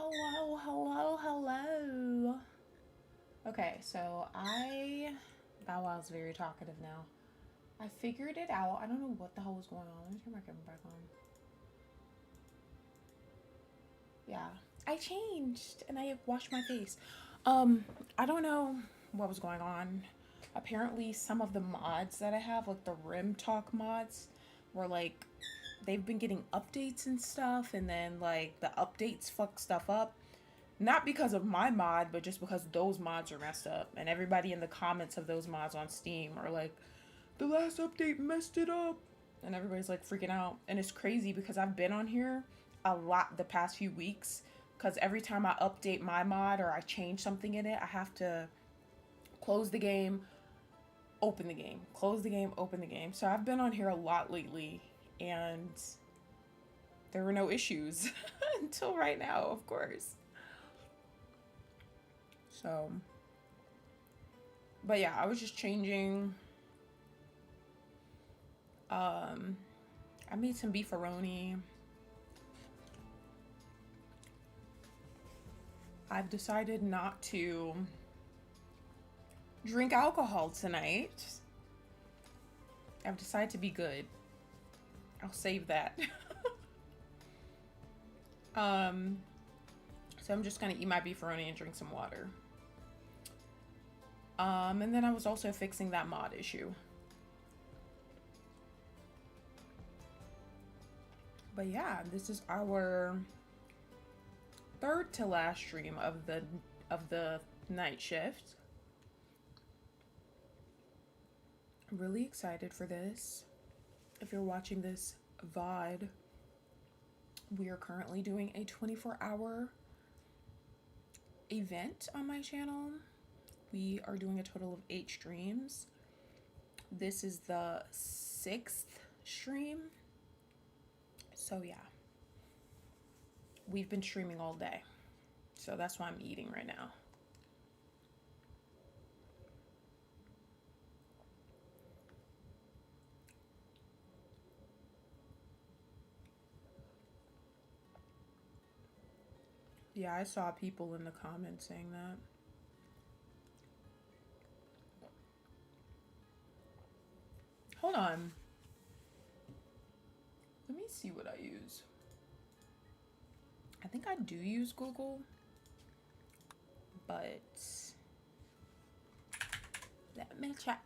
Hello, hello, hello. Okay, so Bow Wow's very talkative now. I figured it out. I don't know what the hell was going on. Let me turn my camera back on. Yeah, I changed and I washed my face. I don't know what was going on. Apparently, some of the mods that I have, like the Rim Talk mods, were like they've been getting updates and stuff, and then like the updates fuck stuff up. Not because of my mod, but just because those mods are messed up. And everybody in the comments of those mods on Steam are like, the last update messed it up. And everybody's like freaking out. And it's crazy because I've been on here a lot the past few weeks. Because every time I update my mod or I change something in it, I have to close the game, open the game, close the game, open the game. So I've been on here a lot lately. And there were no issues until right now, of course. So, but yeah, I was just changing. I made some beefaroni. I've decided not to drink alcohol tonight. I've decided to be good. I'll save that. So I'm just gonna eat my beefaroni and drink some water. And then I was also fixing that mod issue. But yeah, this is our third to last stream of the night shift. I'm really excited for this. If you're watching this VOD, we are currently doing a 24-hour event on my channel. We are doing a total of 8 streams. This is the 6th stream. So yeah, we've been streaming all day. So that's why I'm eating right now. Yeah, I saw people in the comments saying that. Hold on. Let me see what I use. I think I do use Google, but let me check.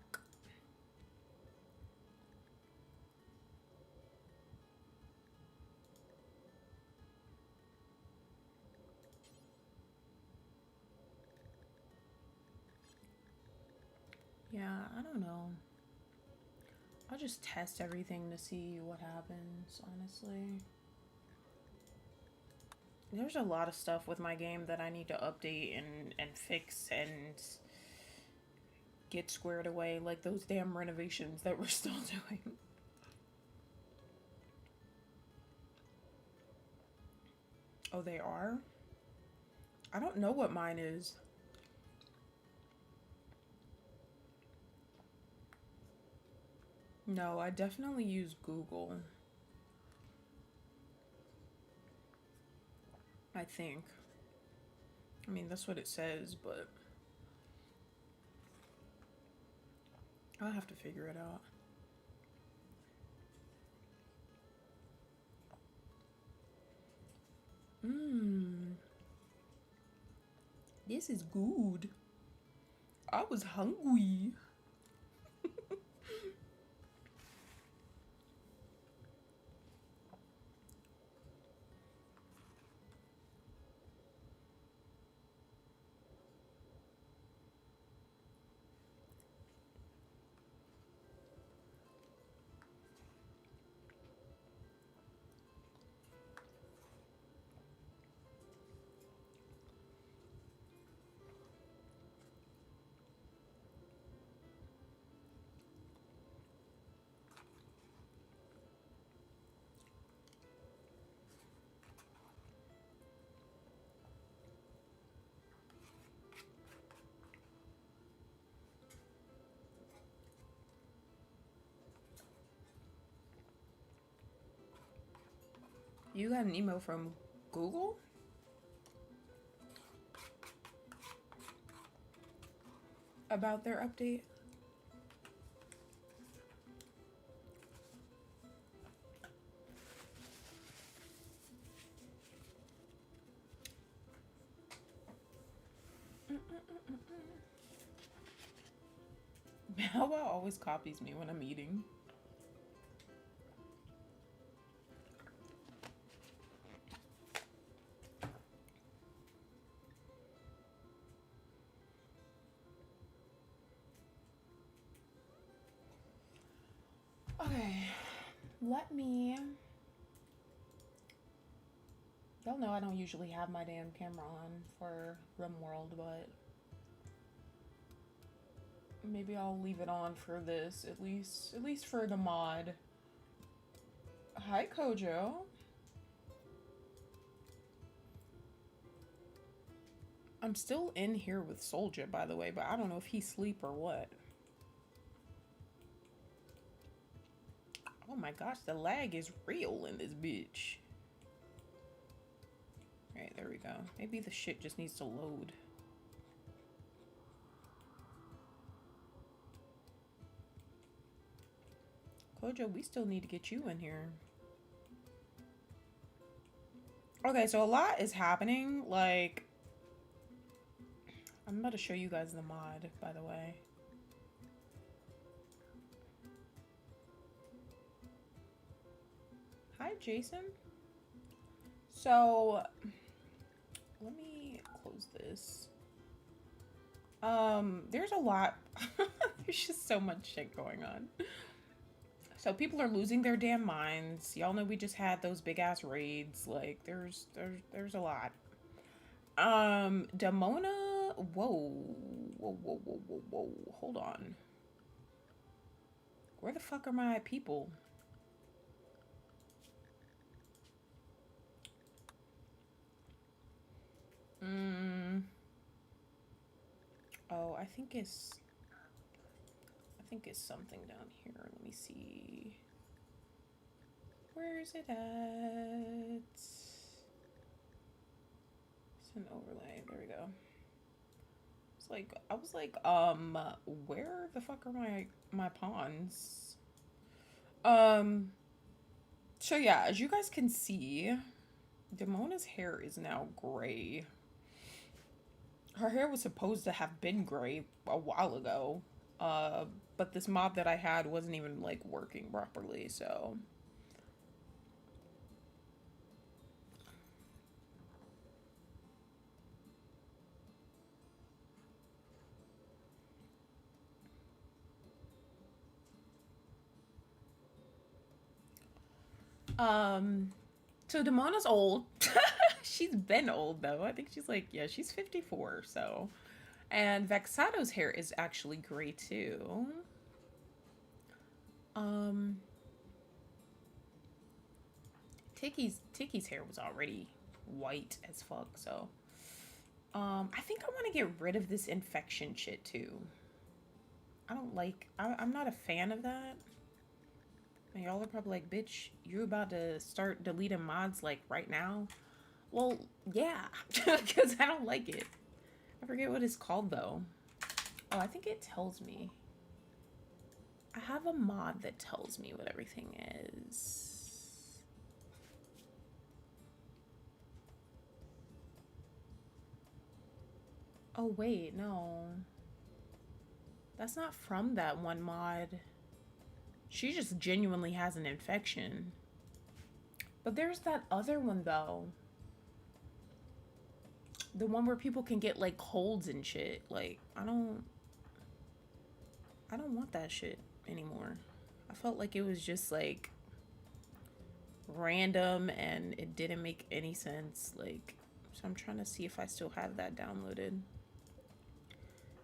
Yeah, I don't know. I'll just test everything to see what happens, honestly. There's a lot of stuff with my game that I need to update and fix and get squared away, like those damn renovations that we're still doing. Oh, they are? I don't know what mine is. No, I definitely use Google. I think. I mean, that's what it says, but I'll have to figure it out. Mmm. This is good. I was hungry. You got an email from Google? about their update? How about always copies me when I'm eating? Okay, let me. Y'all know I don't usually have my damn camera on for RimWorld, but maybe I'll leave it on for this, at least for the mod. Hi, Kojo. I'm still in here with Soldier, by the way, but I don't know if he's asleep or what. Oh my gosh, the lag is real in this bitch. Alright, there we go. Maybe the shit just needs to load. Kojo, we still need to get you in here. Okay, so a lot is happening. Like, I'm about to show you guys the mod, by the way. Hi, Jason. So, let me close this. There's a lot. There's just so much shit going on. So people are losing their damn minds. Y'all know we just had those big ass raids. Like, there's a lot. Demona. Whoa. Hold on. Where the fuck are my people? Oh, I think it's something down here. Let me see. Where is it at? It's an overlay. There we go. It's like, I was like, where the fuck are my pawns? So yeah, as you guys can see, Demona's hair is now gray. Her hair was supposed to have been gray a while ago. But this mod that I had wasn't even like working properly, so. So Demona's old. She's been old though. I think she's like, yeah, she's 54, so. And Vexado's hair is actually gray too. Tiki's hair was already white as fuck, so. I think I want to get rid of this infection shit too. I don't like, I'm not a fan of that. And y'all are probably like, bitch, you about to start deleting mods like right now? Well, yeah, because I don't like it. I forget what it's called though. Oh, I think it tells me. I have a mod that tells me what everything is. Oh, wait, no. That's not from that one mod. She just genuinely has an infection. But there's that other one, though. The one where people can get, like, colds and shit. Like, I don't want that shit anymore. I felt like it was just, like, random and it didn't make any sense. Like, so I'm trying to see if I still have that downloaded.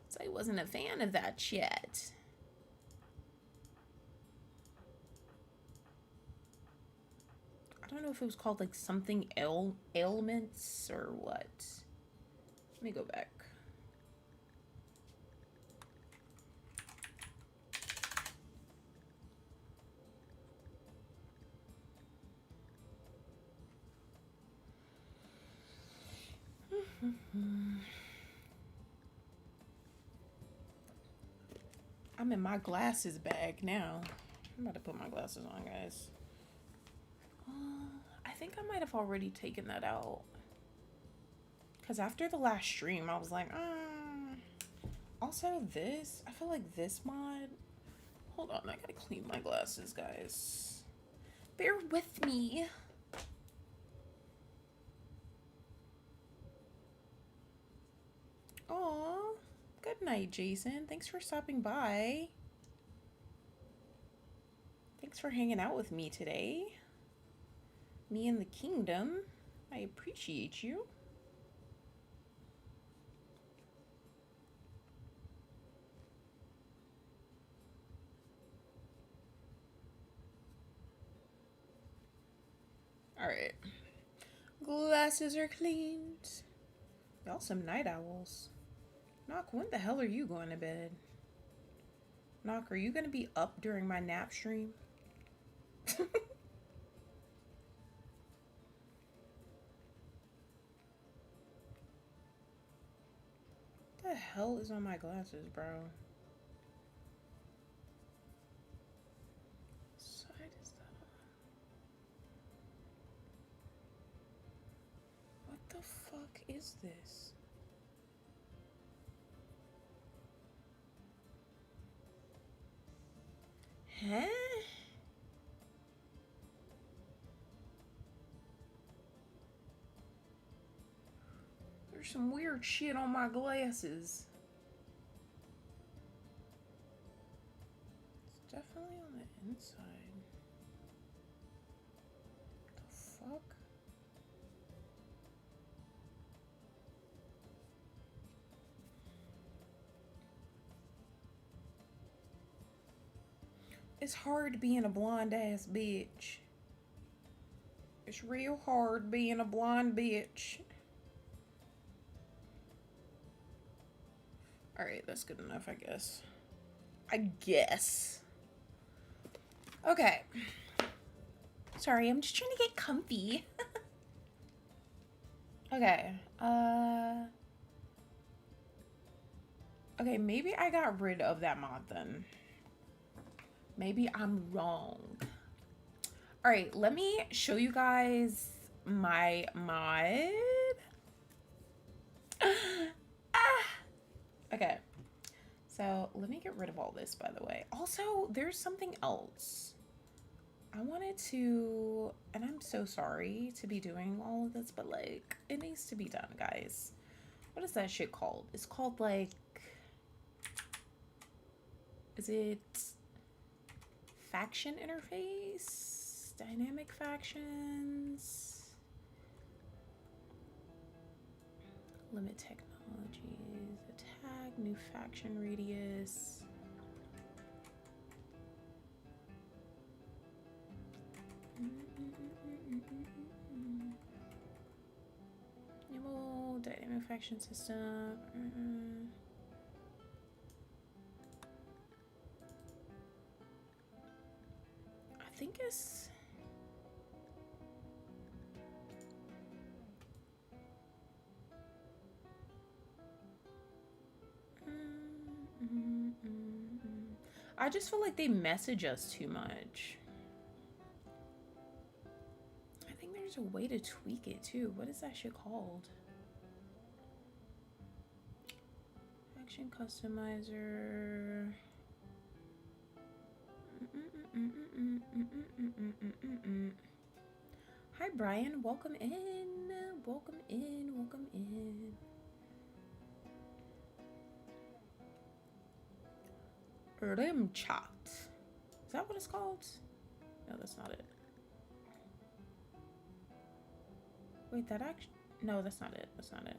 So I wasn't a fan of that yet. I don't know if it was called like something ailments or what. Let me go back. I'm in my glasses bag now. I'm about to put my glasses on, guys. I think I might have already taken that out. Because after the last stream, I was like, Also, this, I feel like this mod. Hold on, I gotta clean my glasses, guys. Bear with me. Aw, good night, Jason. Thanks for stopping by. Thanks for hanging out with me today. Me and the kingdom. I appreciate you. Alright. Glasses are cleaned. Y'all some night owls. Knock, when the hell are you going to bed? Knock, are you going to be up during my nap stream? What the hell is on my glasses, bro? What side is that on? What the fuck is this? Huh? There's some weird shit on my glasses. It's definitely on the inside. The fuck? It's hard being a blonde ass bitch. It's real hard being a blonde bitch. Alright, that's good enough, I guess. Okay. Sorry, I'm just trying to get comfy. Okay. Okay, maybe I got rid of that mod then. Maybe I'm wrong. Alright, let me show you guys my mod. Okay. So, let me get rid of all this, by the way. Also, there's something else. I wanted to, and I'm so sorry to be doing all of this, but like, it needs to be done, guys. What is that shit called? It's called like, is it faction interface? Dynamic factions? Limit technologies, attack, new faction radius. Enable dynamic faction system. I think it's I just feel like they message us too much. I think there's a way to tweak it too. What is that shit called? Action customizer. Hi Brian, welcome in. Welcome in, welcome in. RimChat. Is that what it's called? No, that's not it. Wait, that actually... No, that's not it. That's not it.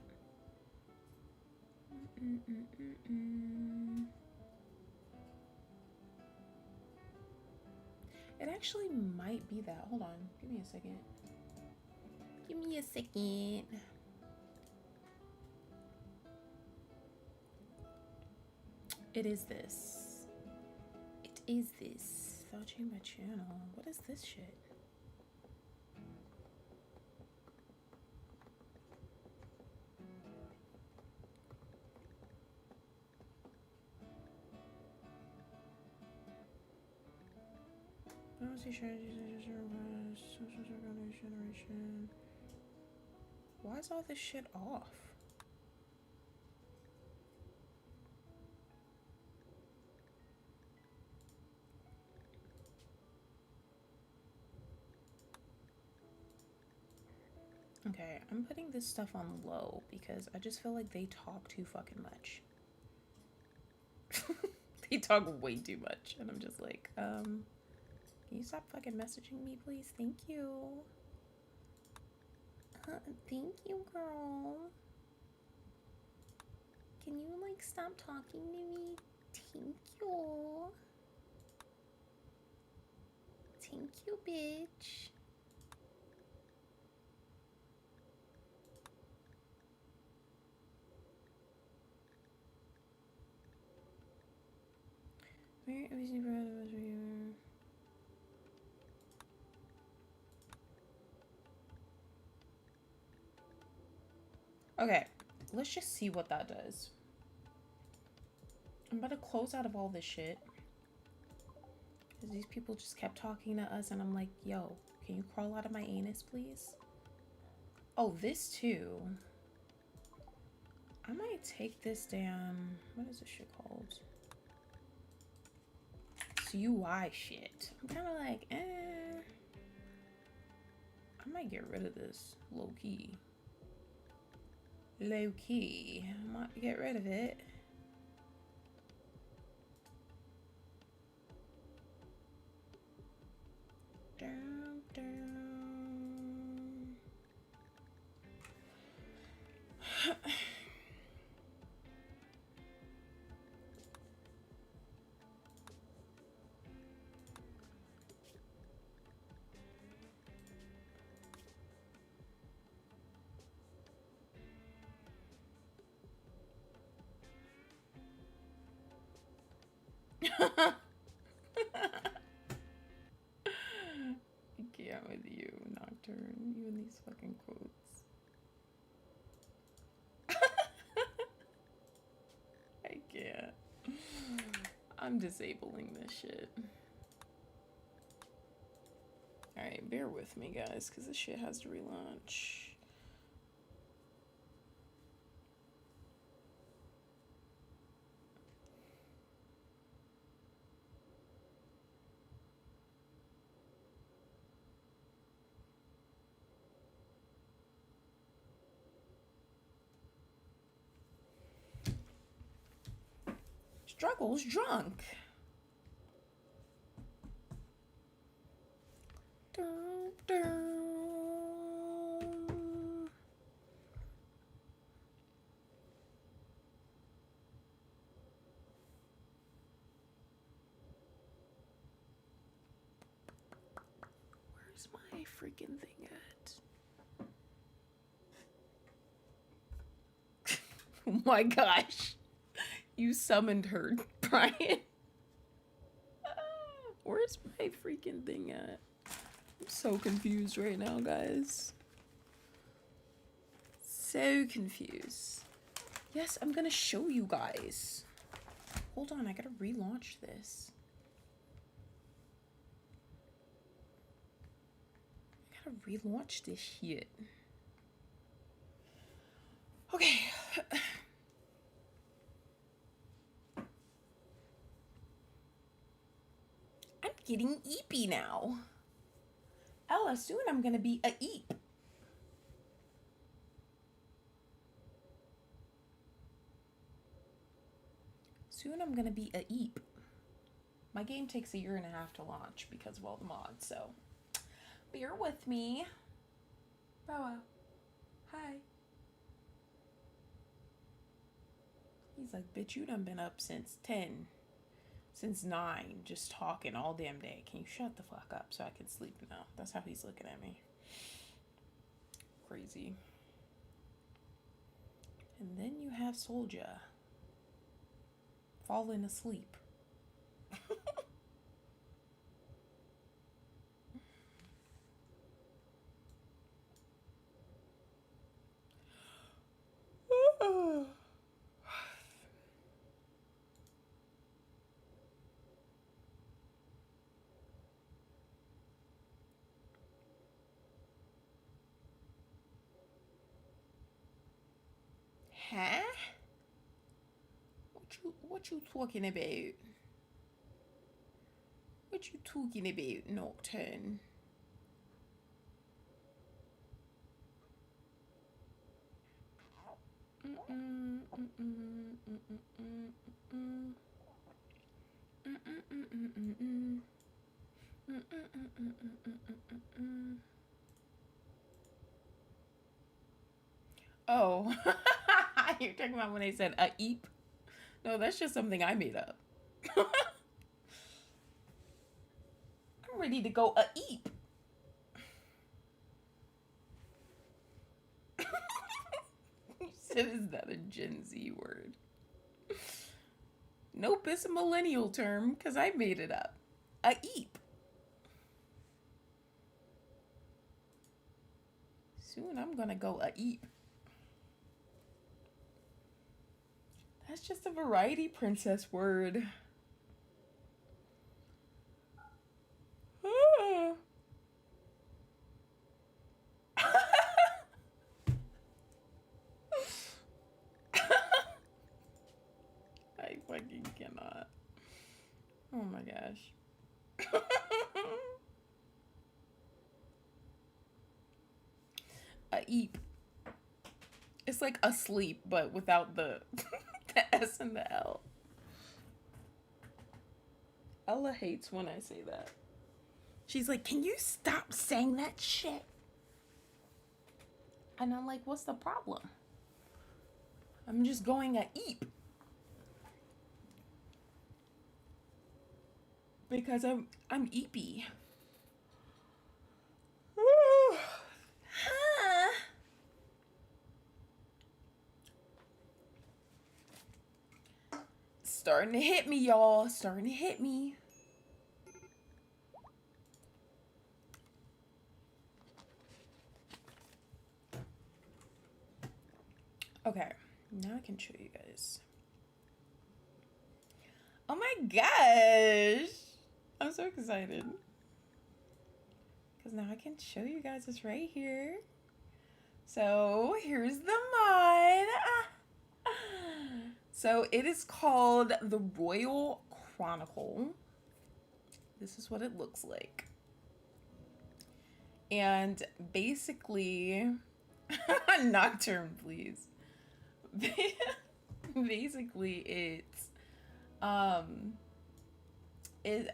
It actually might be that. Hold on. Give me a second. Give me a second. It is this. It is this. Vouching my channel. What is this shit? Why is all this shit off? Okay, I'm putting this stuff on low because I just feel like they talk too fucking much. They talk way too much, and I'm just like, can you stop fucking messaging me, please? Thank you. Thank you, girl. Can you, like, stop talking to me? Thank you. Thank you, bitch. Where is your brother? Okay, let's just see what that does. I'm about to close out of all this shit. Because these people just kept talking to us, and I'm like, yo, can you crawl out of my anus, please? Oh, this too. I might take this damn... What is this shit called? It's UI shit. I'm kind of like, I might get rid of this. Low-key. Low-key. I might get rid of it. Down, down. I can't with you, Nocturne. You and these fucking quotes. I can't. I'm disabling this shit. Alright, bear with me, guys, because this shit has to relaunch. Struggles drunk. Dun, dun. Where's my freaking thing at? Oh my gosh. You summoned her, Brian. Where's my freaking thing at? I'm so confused right now, guys. So confused. Yes, I'm gonna show you guys. Hold on, I gotta relaunch this. I gotta relaunch this shit. Okay. I'm getting eepy now. Ella, soon I'm gonna be a eep. Soon I'm gonna be a eep. My game takes 1.5 years to launch because of all the mods, so bear with me. Bow. Hi. He's like, bitch, you done been up since 10. Since 9, just talking all damn day. Can you shut the fuck up so I can sleep now? That's how he's looking at me. Crazy. And then you have Soldier falling asleep. Huh? What you talking about? What you talking about, Nocturne? Oh, you're talking about when they said a eep? No, that's just something I made up. I'm ready to go a eep. You said, is that a Gen Z word? Nope, it's a millennial term because I made it up. A eep. Soon I'm gonna go a eep. That's just a variety princess word. I fucking cannot. Oh my gosh. A eep. It's like asleep, but without the the S and the L. Ella hates when I say that. She's like, "Can you stop saying that shit?" And I'm like, "What's the problem? I'm just going a eep." Because I'm eepy. Starting to hit me, y'all. Starting to hit me. Okay, now I can show you guys. Oh my gosh. I'm so excited. Because now I can show you guys this right here. So here's the mod. So it is called the Royal Chronicle. This is what it looks like. And basically, Nocturne, please. Basically, I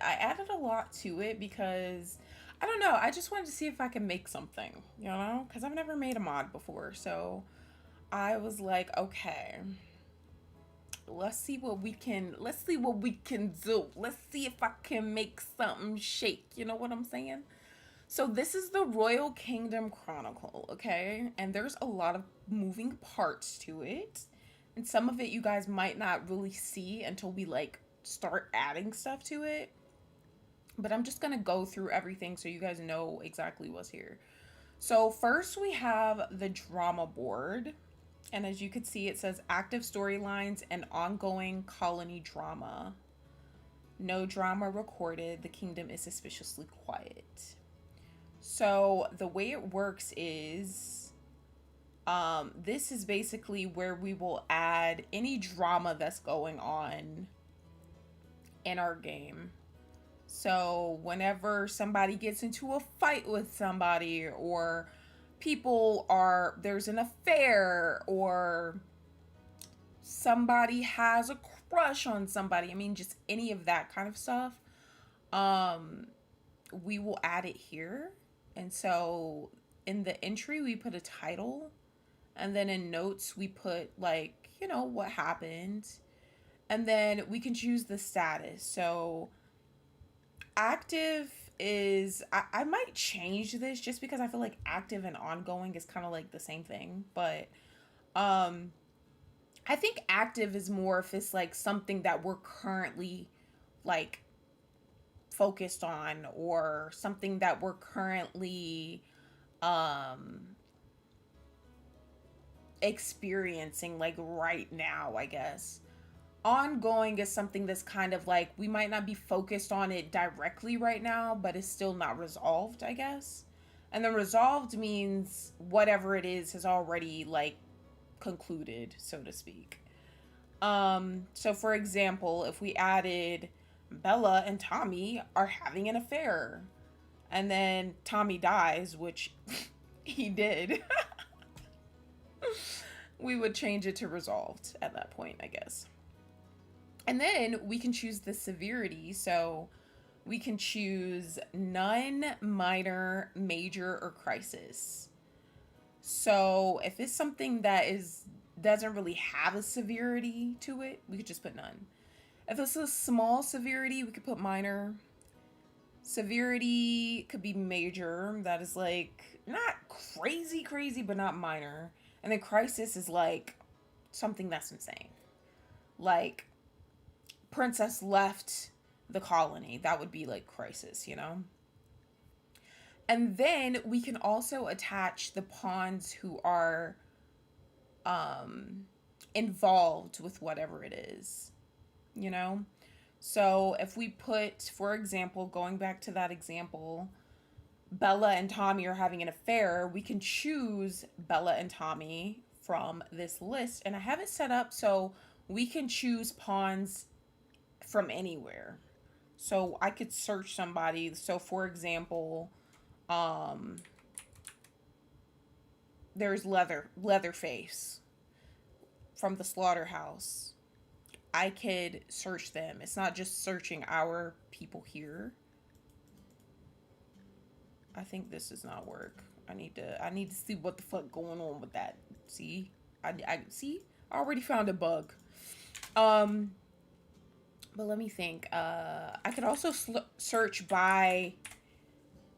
added a lot to it because I don't know. I just wanted to see if I can make something, you know, because I've never made a mod before. So I was like, okay, let's see what we can do. Let's see if I can make something shake. You know what I'm saying? So this is the Royal Kingdom Chronicle, okay? And there's a lot of moving parts to it. And some of it you guys might not really see until we like start adding stuff to it. But I'm just going to go through everything so you guys know exactly what's here. So first we have the drama board. And as you can see, it says active storylines and ongoing colony drama. No drama recorded. The kingdom is suspiciously quiet. So the way it works is, this is basically where we will add any drama that's going on in our game. So whenever somebody gets into a fight with somebody, or there's an affair, or somebody has a crush on somebody, I mean, just any of that kind of stuff, we will add it here. And so in the entry, we put a title, and then in notes, we put like, you know, what happened. And then we can choose the status. So active is, I might change this just because I feel like active and ongoing is kind of like the same thing. But I think active is more if it's like something that we're currently like focused on, or something that we're currently experiencing like right now, I guess. Ongoing is something that's kind of like we might not be focused on it directly right now, but it's still not resolved, I guess. And then resolved means whatever it is has already like concluded, so to speak. So for example, if we added Bella and Tommy are having an affair, and then Tommy dies, which he did, we would change it to resolved at that point, I guess. And then we can choose the severity. So we can choose none, minor, major, or crisis. So if it's something that doesn't really have a severity to it, we could just put none. If it's a small severity, we could put minor. Severity could be major. That is like not crazy, crazy, but not minor. And then crisis is like something that's insane. Like princess left the colony. That would be like crisis, you know? And then we can also attach the pawns who are involved with whatever it is, you know? So if we put, for example, going back to that example, Bella and Tommy are having an affair, we can choose Bella and Tommy from this list. And I have it set up so we can choose pawns from anywhere. So I could search somebody. So for example, there's Leatherface from the slaughterhouse. I could search them. It's not just searching our people here. I think this does not work. I need to see what the fuck going on with that. See? I see? I already found a bug. But let me think. I could also search by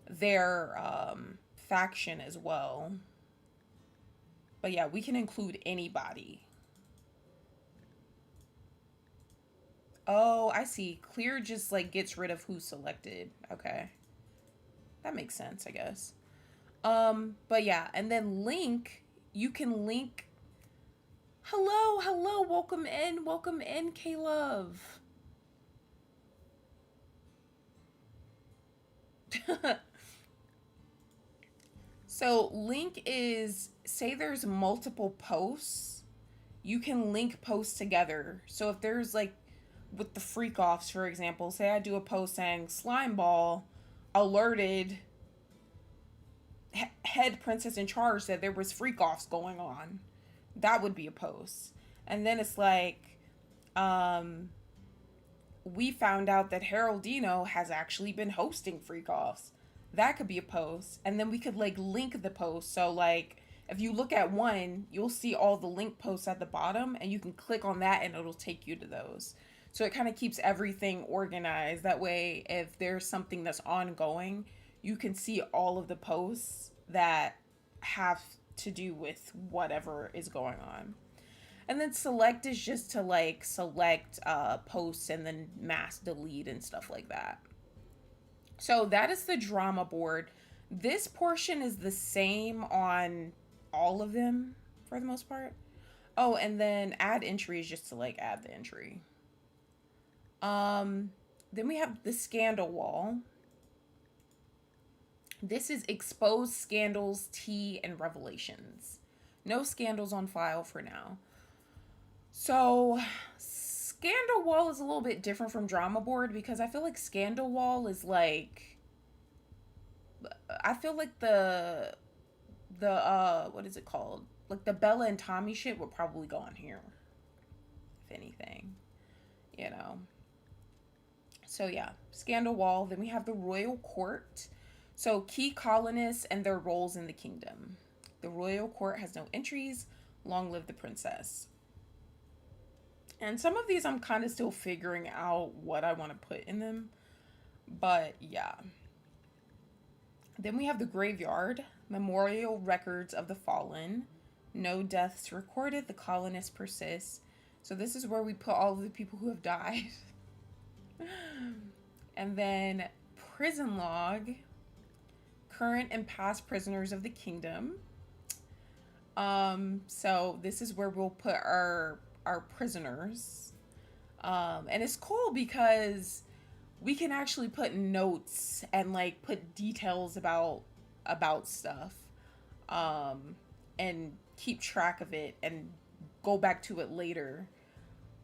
their faction as well. But yeah, we can include anybody. Oh, I see. Clear just like gets rid of who's selected. Okay. That makes sense, I guess. But yeah, and then link, you can link. Hello, welcome in, K-Love. So link is, say there's multiple posts, you can link posts together. So if there's like, with the freak offs, for example, say I do a post saying Slimeball alerted head princess in charge that there was freak offs going on. That would be a post. And then it's like, we found out that Haroldino has actually been hosting freak offs. That could be a post. And then we could like link the post. So like if you look at one, you'll see all the link posts at the bottom and you can click on that and it'll take you to those. So it kind of keeps everything organized. That way, if there's something that's ongoing, you can see all of the posts that have to do with whatever is going on. And then select is just to like select posts and then mass delete and stuff like that. So that is the drama board. This portion is the same on all of them for the most part. Oh, and then add entry is just to like add the entry. Then we have the scandal wall. This is exposed scandals, tea, and revelations. No scandals on file for now. So, scandal wall is a little bit different from drama board because I feel like scandal wall is like, I feel like the what is it called? Like the Bella and Tommy shit would probably go on here, if anything, you know. So yeah, scandal wall. Then we have the royal court. So key colonists and their roles in the kingdom. The royal court has no entries. Long live the princess. And some of these I'm kind of still figuring out what I want to put in them. But yeah. Then we have the graveyard. Memorial records of the fallen. No deaths recorded. The colonists persist. So this is where we put all of the people who have died. And then prison log. Current and past prisoners of the kingdom. So this is where we'll put our prisoners. And it's cool because we can actually put notes and like put details about stuff. And keep track of it and go back to it later,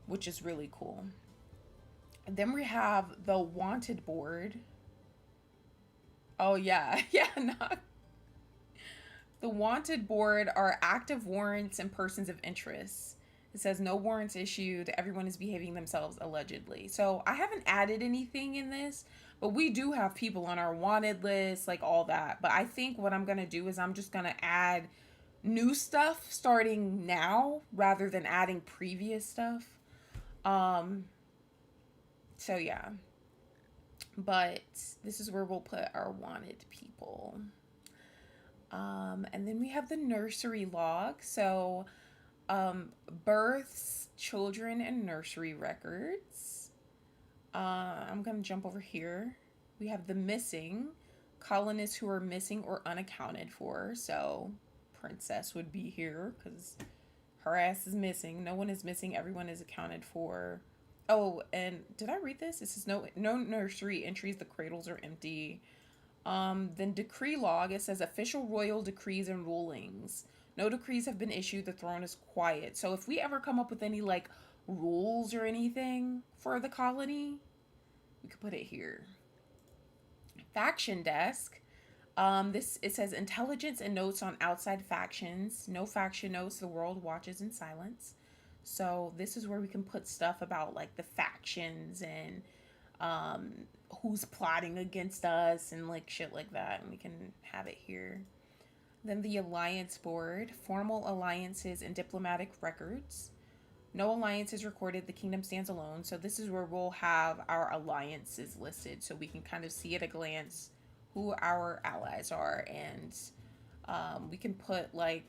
which is really cool. And then we have the wanted board. Oh yeah, yeah, not the wanted board are active warrants and persons of interest. It says no warrants issued. Everyone is behaving themselves allegedly. So I haven't added anything in this, but we do have people on our wanted list, like all that. But I think what I'm going to do is I'm just going to add new stuff starting now rather than adding previous stuff. Um, so yeah. But this is where we'll put our wanted people. And then we have the nursery log. So, births, children, and nursery records. I'm going to jump over here. We have the missing, colonists who are missing or unaccounted for. So, Princess would be here because her ass is missing. No one is missing. Everyone is accounted for. Oh, and did I read this? It says no nursery entries. The cradles are empty. Then decree log, it says official royal decrees and rulings. No decrees have been issued. The throne is quiet. So if we ever come up with any like rules or anything for the colony, we could put it here. Faction desk. This it says intelligence and notes on outside factions. No faction notes. The world watches in silence. So this is where we can put stuff about like the factions and who's plotting against us and like shit like that, and we can have it here. Then the alliance board, formal alliances and diplomatic records. No alliance is recorded. The kingdom stands alone. So this is where we'll have our alliances listed, so we can kind of see at a glance who our allies are, and we can put like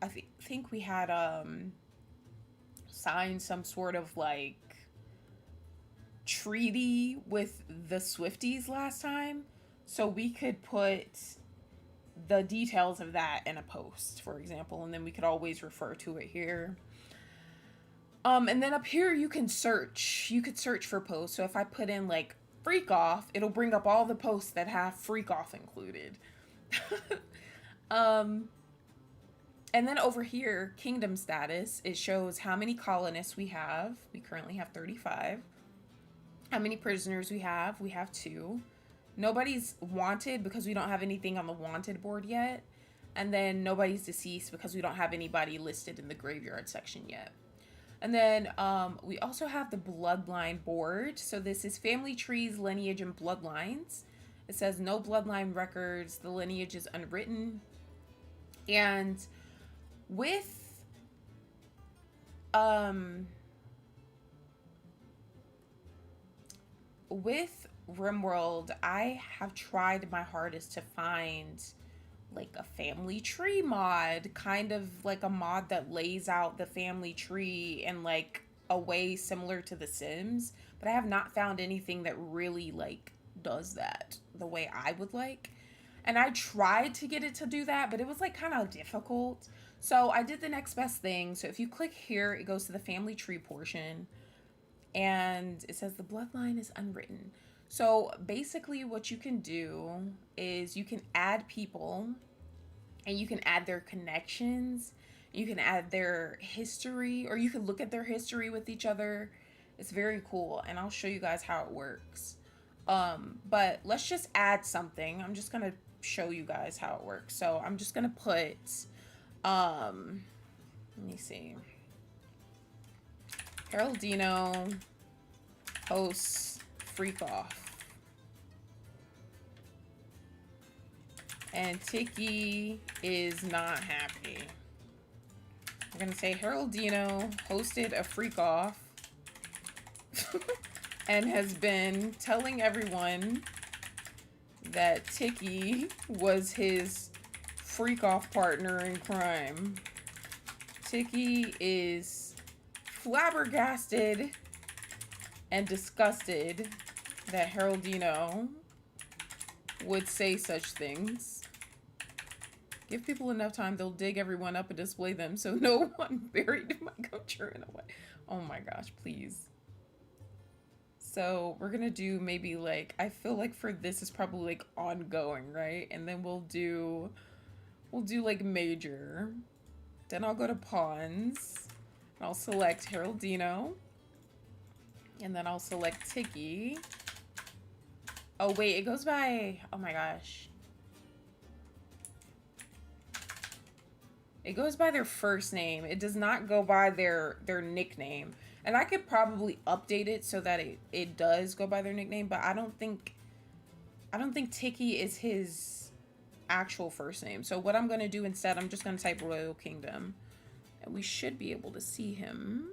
I think we had signed some sort of like treaty with the Swifties last time, so we could put the details of that in a post, for example, and then we could always refer to it here. And then up here you can search. You could search for posts. So if I put in like freak off, it'll bring up all the posts that have freak off included. And then over here, kingdom status, it shows how many colonists we have. We currently have 35. How many prisoners we have. We have 2. Nobody's wanted because we don't have anything on the wanted board yet. And then nobody's deceased because we don't have anybody listed in the graveyard section yet. And then we also have the bloodline board. So this is family trees, lineage, and bloodlines. It says no bloodline records. The lineage is unwritten. And with RimWorld, I have tried my hardest to find like a family tree mod, kind of like a mod that lays out the family tree in like a way similar to The Sims, but I have not found anything that really like does that the way I would like. And I tried to get it to do that, but it was like kind of difficult. So I did the next best thing. So if you click here, it goes to the family tree portion, and it says the bloodline is unwritten. So basically what you can do is you can add people, and you can add their connections, you can add their history, or you can look at their history with each other. It's very cool, and I'll show you guys how it works. But let's just add something. I'm just gonna show you guys how it works. So I'm just gonna put let me see, Haroldino hosts freak off, and Tiki is not happy. I'm gonna say Haroldino hosted a freak off and has been telling everyone that Tiki was his freak off partner in crime. Tiki is flabbergasted and disgusted that Haroldino would say such things. Give people enough time, they'll dig everyone up and display them so no one buried might go churn away. Oh my gosh, please. So we're gonna do maybe like, I feel like for this is probably like ongoing, right? And then we'll do like major. Then I'll go to pawns. And I'll select Heraldino. And then I'll select Tiki. Oh, wait, it goes by... Oh, my gosh. It goes by their first name. It does not go by their nickname. And I could probably update it so that it does go by their nickname, but I don't think Tiki is his actual first name. So what I'm going to do instead, I'm just going to type Royal Kingdom. And we should be able to see him.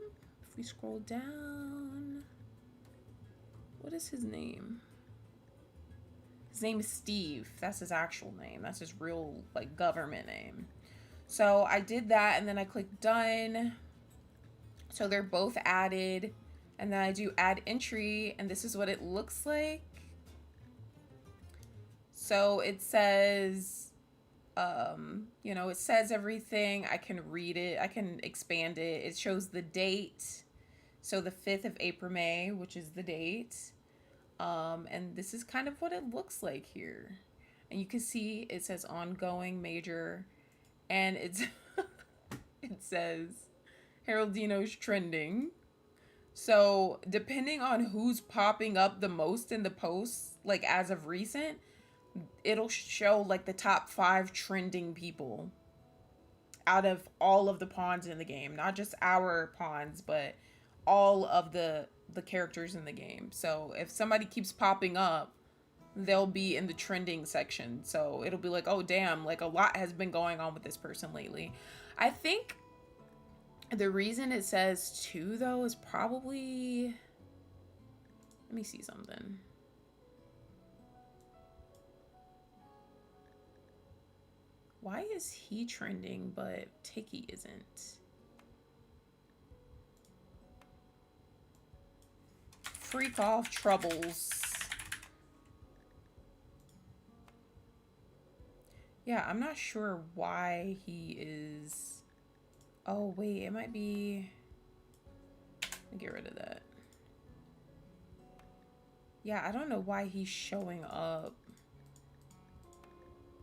If we scroll down. What is his name? His name is Steve. That's his actual name. That's his real, like, government name. So I did that, and then I clicked done. So they're both added. And then I do add entry, and this is what it looks like. So it says, you know, it says everything. I can read it. I can expand it. It shows the date. So the 5th of April, May, which is the date. And this is kind of what it looks like here. And you can see it says ongoing major. And it's it says Heraldino's trending. So depending on who's popping up the most in the posts, like as of recent, it'll show like the top 5 trending people out of all of the pawns in the game. Not just our pawns, but all of the characters in the game. So if somebody keeps popping up, they'll be in the trending section. So it'll be like, oh damn, like a lot has been going on with this person lately. I think the reason it says 2 though is probably, let me see something. Why is he trending but Tiki isn't? Freak off troubles. Yeah, I'm not sure why he is... Oh, wait, it might be... Let me get rid of that. Yeah, I don't know why he's showing up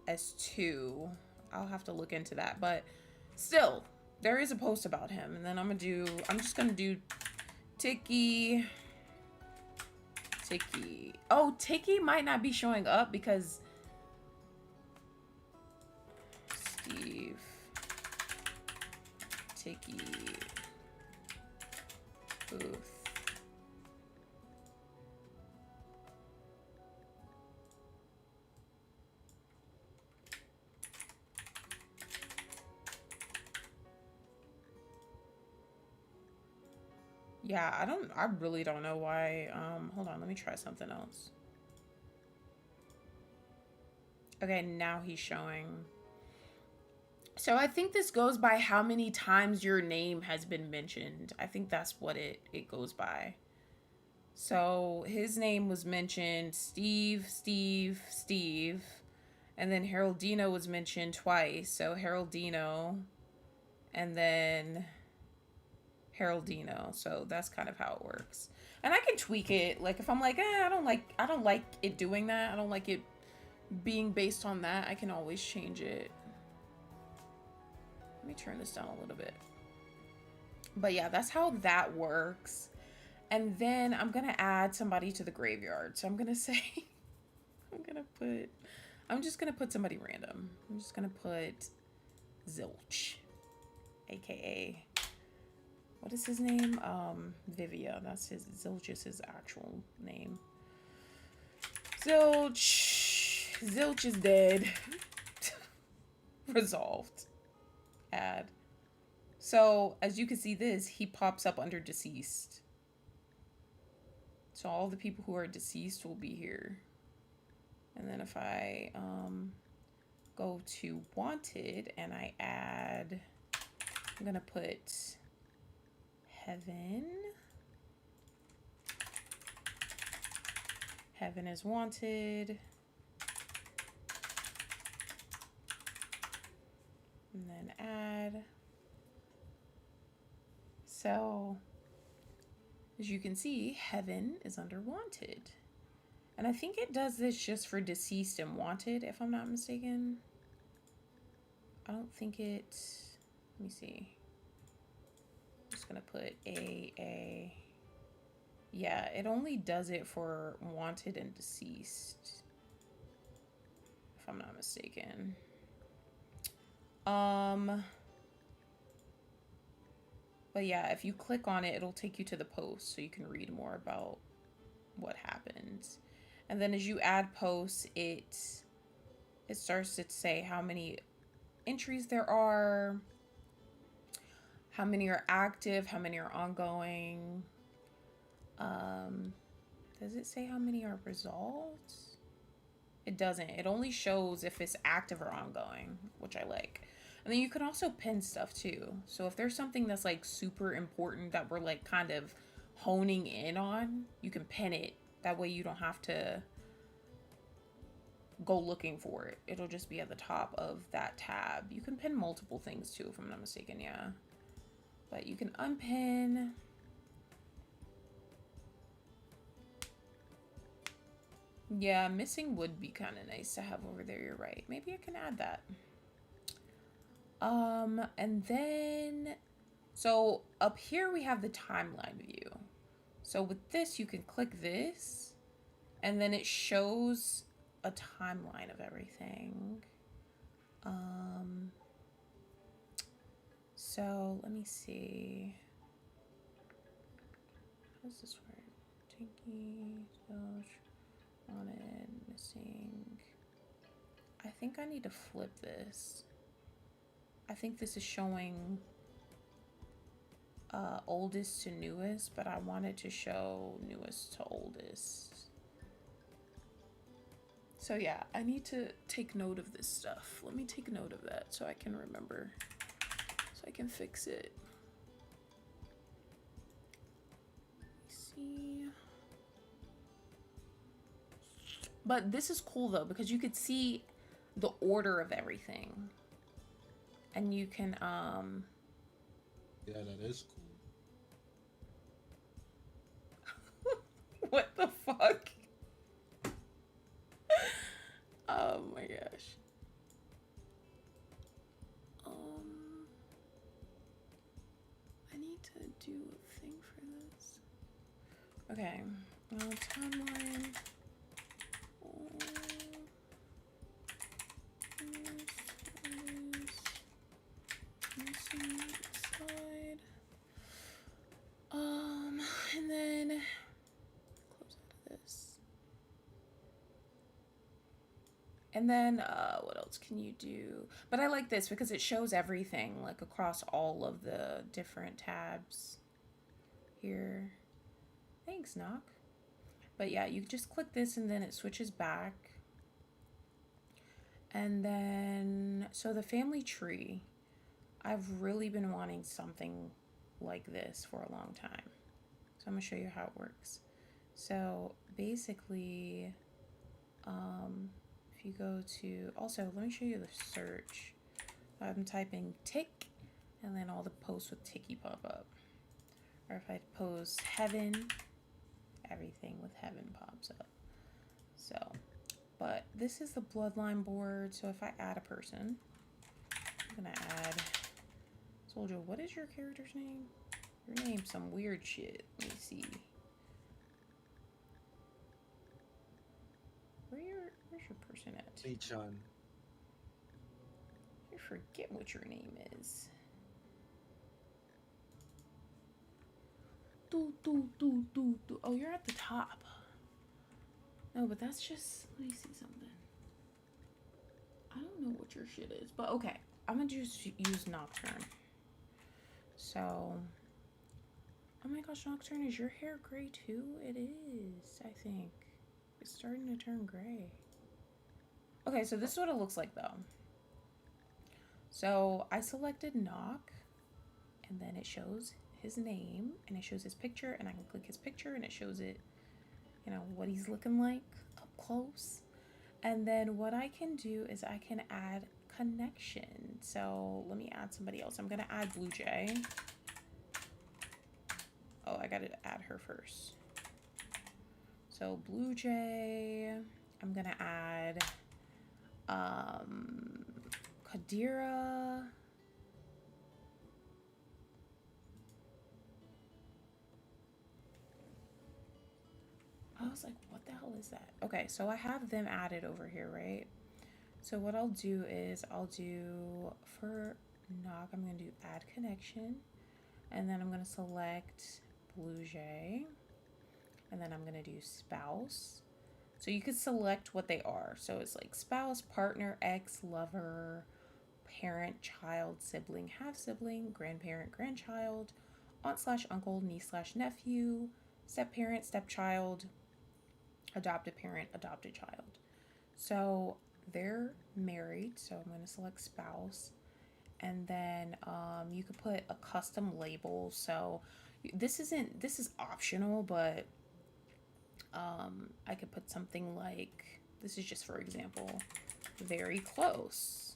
as 2. I'll have to look into that, but still, there is a post about him. And then I'm just gonna do Tiki. Oh, Tiki might not be showing up because Steve, Tiki, Booth. Yeah, I really don't know why. Hold on, let me try something else. Okay, now he's showing. So I think this goes by how many times your name has been mentioned. I think that's what it goes by. So his name was mentioned, Steve. And then Heraldino was mentioned twice. So Heraldino. And then Heraldino. So that's kind of how it works. And I can tweak it. Like if I'm like, I don't like it doing that. I don't like it being based on that. I can always change it. Let me turn this down a little bit. But yeah, that's how that works. And then I'm gonna add somebody to the graveyard. So I'm gonna say, I'm just gonna put somebody random. I'm just gonna put Zilch, aka, what is his name? Vivia. That's Zilch is his actual name. Zilch is dead. Resolved. Add. So as you can see this, he pops up under deceased. So all the people who are deceased will be here. And then if I go to wanted and I add, I'm gonna put Heaven. Heaven is wanted. And then add. So as you can see, Heaven is under wanted. And I think it does this just for deceased and wanted, if I'm not mistaken. I don't think it... Let me see. I'm just gonna put A. Yeah, it only does it for wanted and deceased, if I'm not mistaken. But yeah, if you click on it, it'll take you to the post so you can read more about what happens. And then as you add posts, it starts to say how many entries there are, how many are active, how many are ongoing. Does it say how many are resolved? It doesn't. It only shows if it's active or ongoing, which I like. And then you can also pin stuff too. So if there's something that's like super important that we're like kind of honing in on, you can pin it. That way you don't have to go looking for it. It'll just be at the top of that tab. You can pin multiple things too, if I'm not mistaken, yeah. But you can unpin. Yeah, missing would be kind of nice to have over there, you're right. Maybe I can add that. And then, so up here we have the timeline view. So with this, you can click this, and then it shows a timeline of everything. So let me see. How does this work? Tinky, Doge, wanted, missing. I think I need to flip this. I think this is showing oldest to newest, but I wanted to show newest to oldest. So yeah, I need to take note of this stuff. Let me take note of that so I can remember, so I can fix it. Let's see. But this is cool though, because you could see the order of everything. And you can, Yeah, that is cool. What the fuck? Oh my gosh. I need to do a thing for this. Okay. Timeline. Slide. And then close out of this. And then what else can you do? But I like this because it shows everything like across all of the different tabs here. Thanks, Knock. But yeah, you just click this and then it switches back. And then, so the family tree, I've really been wanting something like this for a long time. So I'm gonna show you how it works. So basically, if you go to, also let me show you the search. I'm typing tick and then all the posts with ticky pop up. Or if I post heaven, everything with heaven pops up. So, but this is the bloodline board. So if I add a person, I'm gonna add Soldier. What is your character's name? Your name's some weird shit. Let me see. Where's your person at? Lee-chan. I forget what your name is. Oh, you're at the top. No, but that's just, let me see something. I don't know what your shit is, but okay. I'm gonna just use Nocturne. So, oh my gosh, Nocturne, is your hair gray too? It is, I think. It's starting to turn gray. Okay, so this is what it looks like though. So I selected Knock, and then it shows his name, and it shows his picture, and I can click his picture, and it shows it, you know, what he's looking like up close. And then what I can do is I can add connection. So let me add somebody else. I'm gonna add Blue Jay. Oh, I gotta add her first. So Blue Jay, I'm gonna add Kadira. I was like, what the hell is that? Okay, so I have them added over here, right? So what I'll do is I'll do for knock, I'm going to do add connection. And then I'm going to select Blue Jay. And then I'm going to do spouse. So you could select what they are. So it's like spouse, partner, ex, lover, parent, child, sibling, half sibling, grandparent, grandchild, aunt slash uncle, niece slash nephew, step parent, stepchild, adopted parent, adopted child. So they're married. So I'm going to select spouse. And then you could put a custom label. So this is optional, but I could put something like, this is just for example, very close.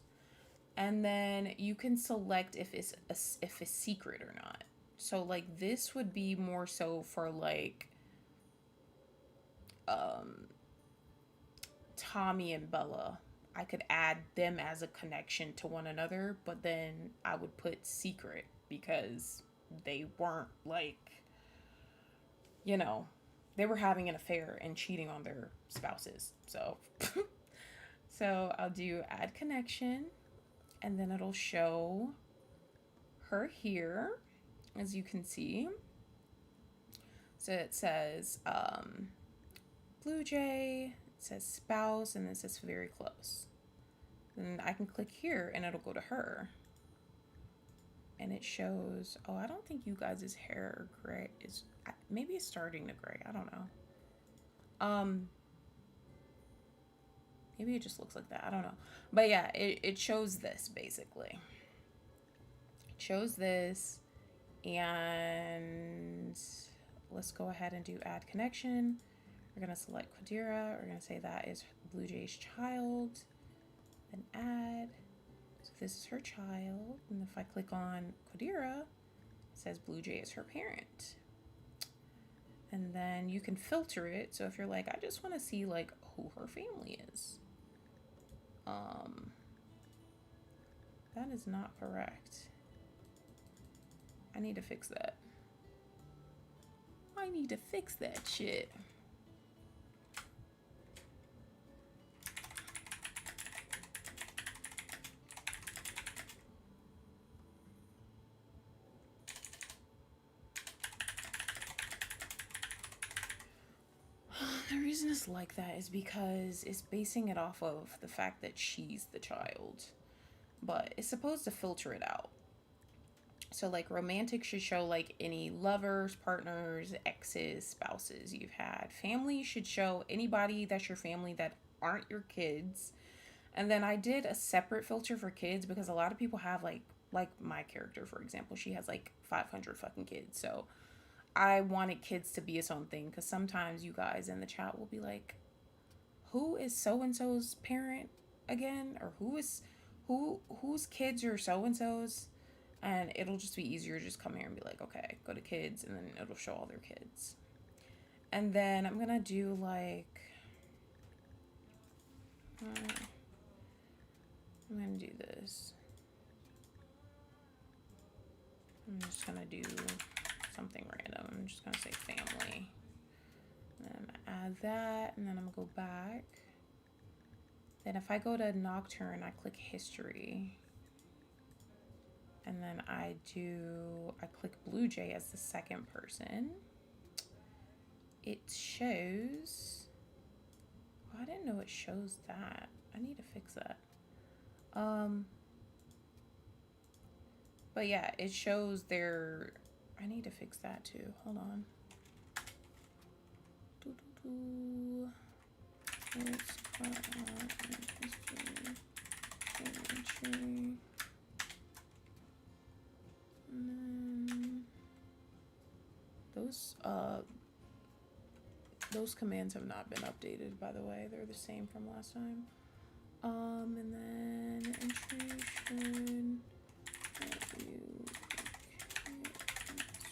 And then you can select if it's secret or not. So like this would be more so for like um, Tommy and Bella. I could add them as a connection to one another, but then I would put secret because they weren't like, you know, they were having an affair and cheating on their spouses. So so I'll do add connection, and then it'll show her here, as you can see. So it says Blue Jay, it says spouse, and it says very close. Then I can click here and it'll go to her. And it shows, oh, I don't think you guys' hair gray is, maybe it's starting to gray. I don't know. Maybe it just looks like that. I don't know. But yeah, it shows this basically. It shows this, and let's go ahead and do add connection. We're going to select Qadira. We're going to say that is Blue Jay's child. Then add. So this is her child. And if I click on Qadira, it says Blue Jay is her parent. And then you can filter it. So if you're like, I just want to see like who her family is. That is not correct. I need to fix that. I need to fix that shit. The reason it's like that is because it's basing it off of the fact that she's the child. But it's supposed to filter it out. So like romantic should show like any lovers, partners, exes, spouses you've had. Family should show anybody that's your family that aren't your kids. And then I did a separate filter for kids because a lot of people have like my character, for example, she has like 500 fucking kids. So I wanted kids to be its own thing because sometimes you guys in the chat will be like, who is so and so's parent again, or whose kids are so and so's, and it'll just be easier to just come here and be like, okay, go to kids, and then it'll show all their kids. And then I'm gonna do like I'm gonna do this. I'm just gonna do something random. I'm just gonna say family. And then I'm gonna add that, and then I'm gonna go back. Then if I go to Nocturne, I click history. And then I click Blue Jay as the second person. It shows, oh, I didn't know it shows that. I need to fix that. But yeah, it shows their, I need to fix that too. Hold on. Let's go on history. And then those commands have not been updated, by the way. They're the same from last time. And then entry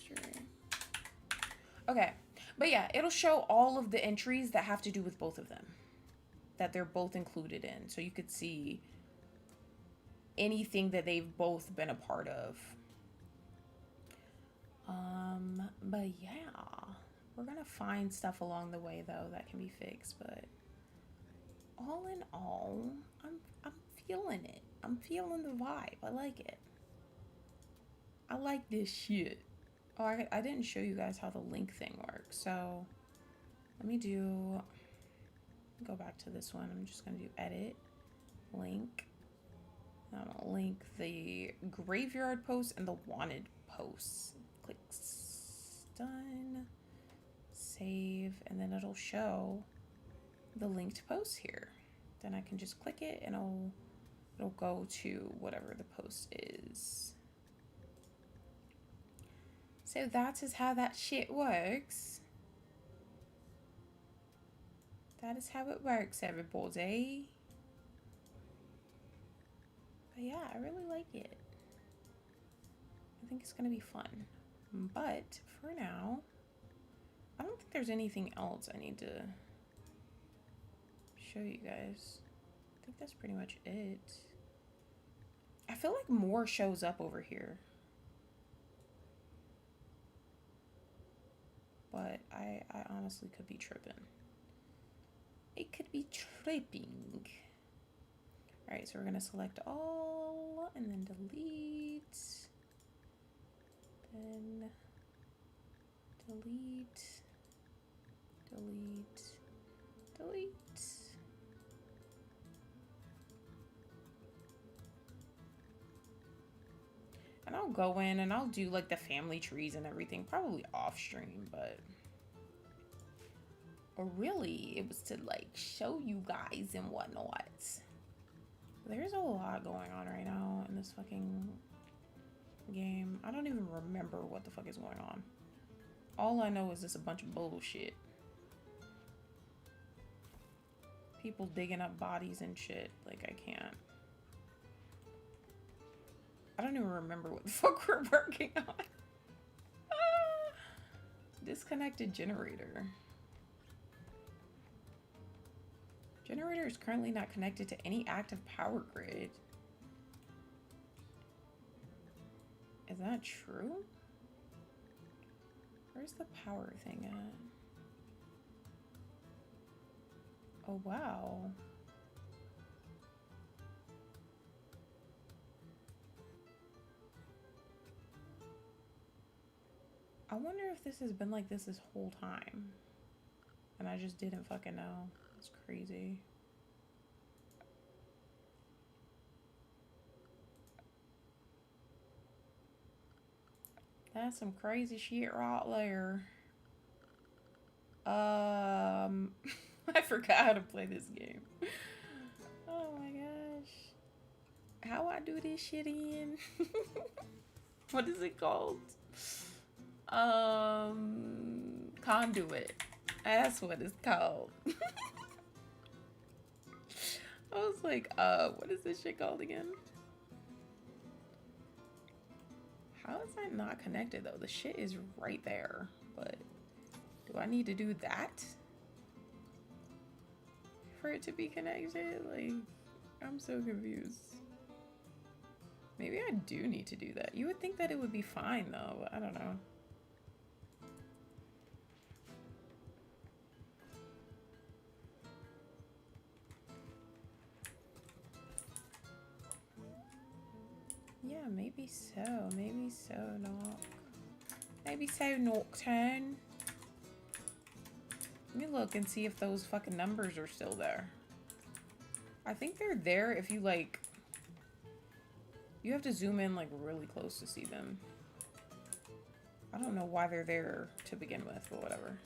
should okay, but yeah, it'll show all of the entries that have to do with both of them, that they're both included in, so you could see anything that they've both been a part of. But yeah, We're gonna find stuff along the way though that can be fixed, but all in all, I'm feeling it. I'm feeling the vibe. I like it. I like this shit. Oh, I didn't show you guys how the link thing works. So let me go back to this one. I'm just gonna do edit, link. I'm gonna link the graveyard post and the wanted posts. Click done, save, and then it'll show the linked post here. Then I can just click it and it'll go to whatever the post is. So that is how that shit works. That is how it works, everybody. But yeah, I really like it. I think it's gonna be fun. But for now, I don't think there's anything else I need to show you guys. I think that's pretty much it. I feel like more shows up over here. But I honestly could be tripping. It could be tripping. Alright, so we're gonna select all and then delete. Then delete. Delete. Delete. And I'll go in and I'll do like the family trees and everything, probably off stream, but or really it was to like show you guys and whatnot. There's a lot going on right now in this fucking game. I don't even remember what the fuck is going on. All I know is it's a bunch of bullshit. People digging up bodies and shit. Like, I can't. I don't even remember what the fuck we're working on. Disconnected generator. Generator is currently not connected to any active power grid. Is that true? Where's the power thing at? Oh, wow. I wonder if this has been like this whole time. And I just didn't fucking know. It's crazy. That's some crazy shit right there. I forgot how to play this game. Oh my gosh. How I do this shit in? What is it called? Conduit. That's what it's called. I was like, what is this shit called again? How is that not connected though? The shit is right there, but do I need to do that for it to be connected? Like, I'm so confused. Maybe I do need to do that. You would think that it would be fine though, but I don't know. Yeah, maybe so. Maybe so, Nock. Maybe so, Nocturne. Let me look and see if those fucking numbers are still there. I think they're there if you, like... You have to zoom in, like, really close to see them. I don't know why they're there to begin with, but whatever.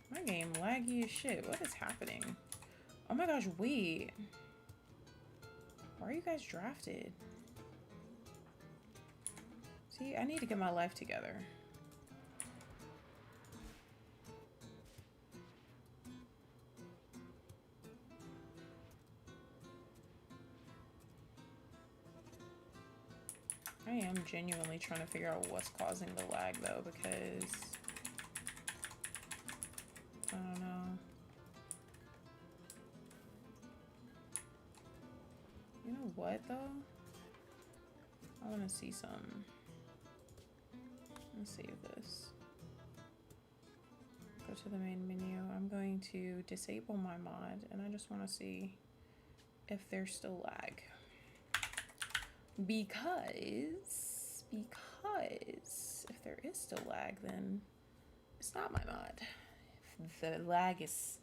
My game laggy as shit. What is happening? Oh my gosh, wait. Why are you guys drafted? See, I need to get my life together. I am genuinely trying to figure out what's causing the lag though, because I don't know. You know what though? I want to see some. Let's save this. Go to the main menu. I'm going to disable my mod, and I just want to see if there's still lag. Because if there is still lag, then it's not my mod. If the lag is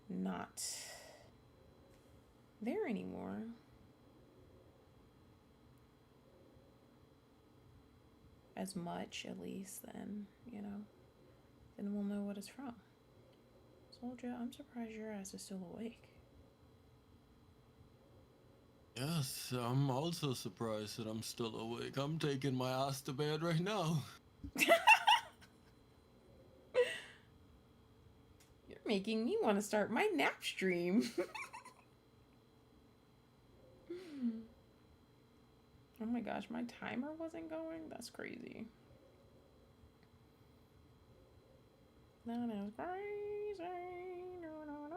not there anymore, as much at least, then, you know, then we'll know what it's from. Soldier, I'm surprised your ass is still awake. Yes, I'm also surprised that I'm still awake. I'm taking my ass to bed right now. You're making me want to start my nap stream. Oh my gosh, my timer wasn't going? That's crazy. That is crazy. No, no, no, no.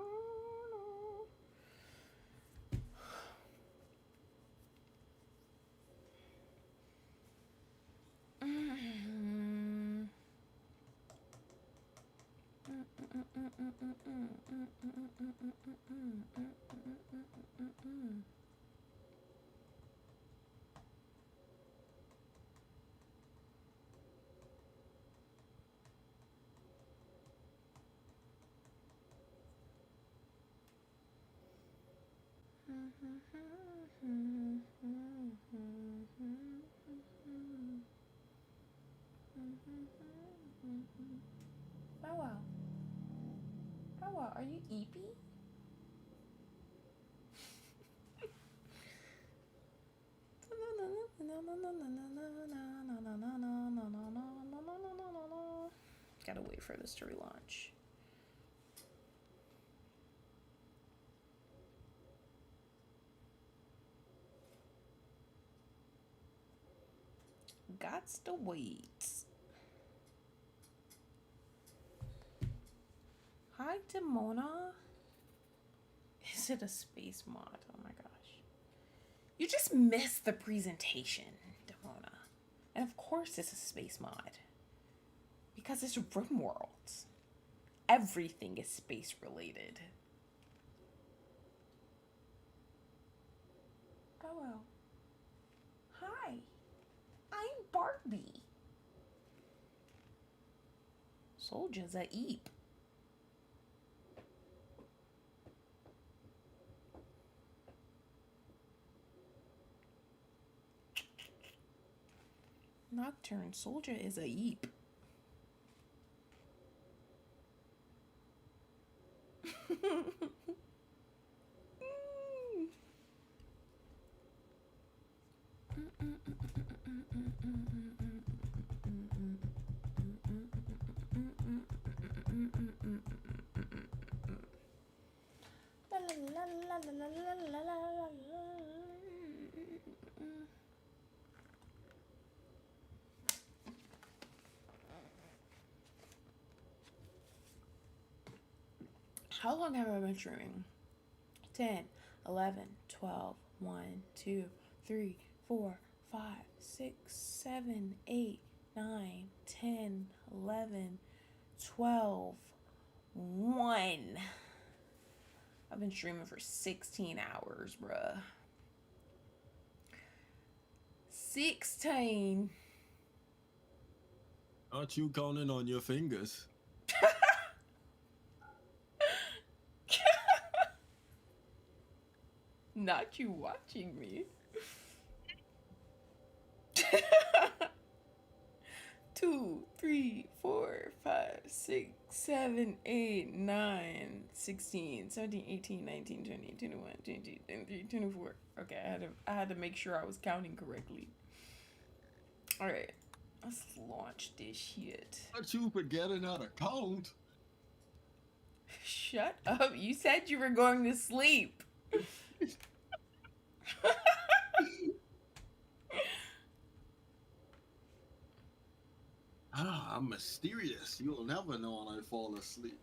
Bow Wow. Bow Wow, are you eepy? Gotta wait for this to relaunch. Gots to wait. Hi, Demona. Is it a space mod? Oh my gosh. You just missed the presentation, Demona. And of course it's a space mod. Because it's RimWorld. Everything is space related. Hello. Hi. I'm Barbie. Soldier's a eep. Nocturne, Soldier is a eep. How long have I been streaming? 10, 11, 12, 1, 2, 3, 4, 5, 6, 7, 8, 9, 10, 11, 12, 1. I've been streaming for 16 hours, bruh. 16. Aren't you counting on your fingers? Not you watching me. 2, 3, 4, 5, 6, 7, 8, 9, 16, 17, 18, 19, 20, 21, 22, 23, 24. Okay, I had to make sure I was counting correctly. Alright, let's launch this shit. Aren't you forgetting how to count? Shut up. You said you were going to sleep. I'm mysterious. You'll never know when I fall asleep.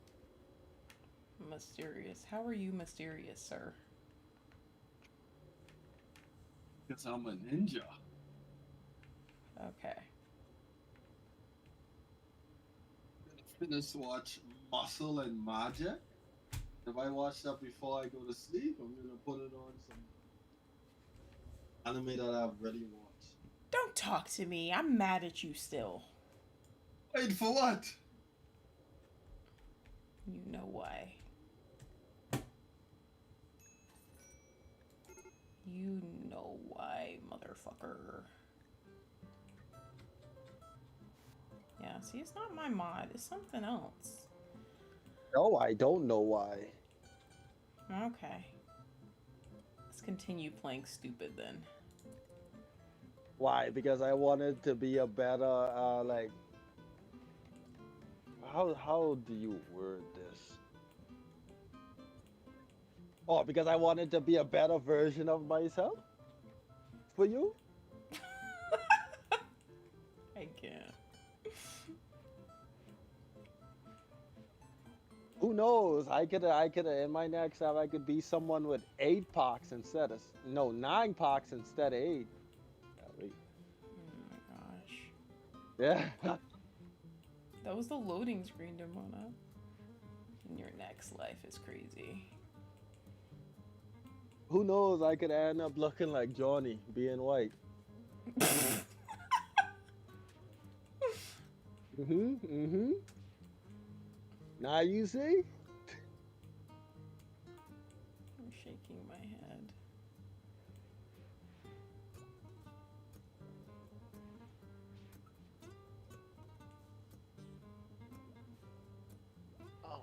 Mysterious. How are you mysterious, sir? Because I'm a ninja. Okay. Finish watch Muscle and Magic. If I watch that before I go to sleep, I'm gonna put it on some anime that I've already watched. Don't talk to me. I'm mad at you still. Wait for what? You know why. You know why, motherfucker. Yeah, see, it's not my mod. It's something else. No, I don't know why. Okay. Let's continue playing stupid then. Why? Because I wanted to be a better like how do you word this? Oh, because I wanted to be a better version of myself for you? I can't. Who knows? I could in my next app I could be someone with 8 pox instead of no 9 pox instead of 8. Golly. Oh my gosh. Yeah. That was the loading screen, Demona. And your next life is crazy. Who knows? I could end up looking like Johnny, being white. Mm-hmm. Now you see? I'm shaking my head. Oh.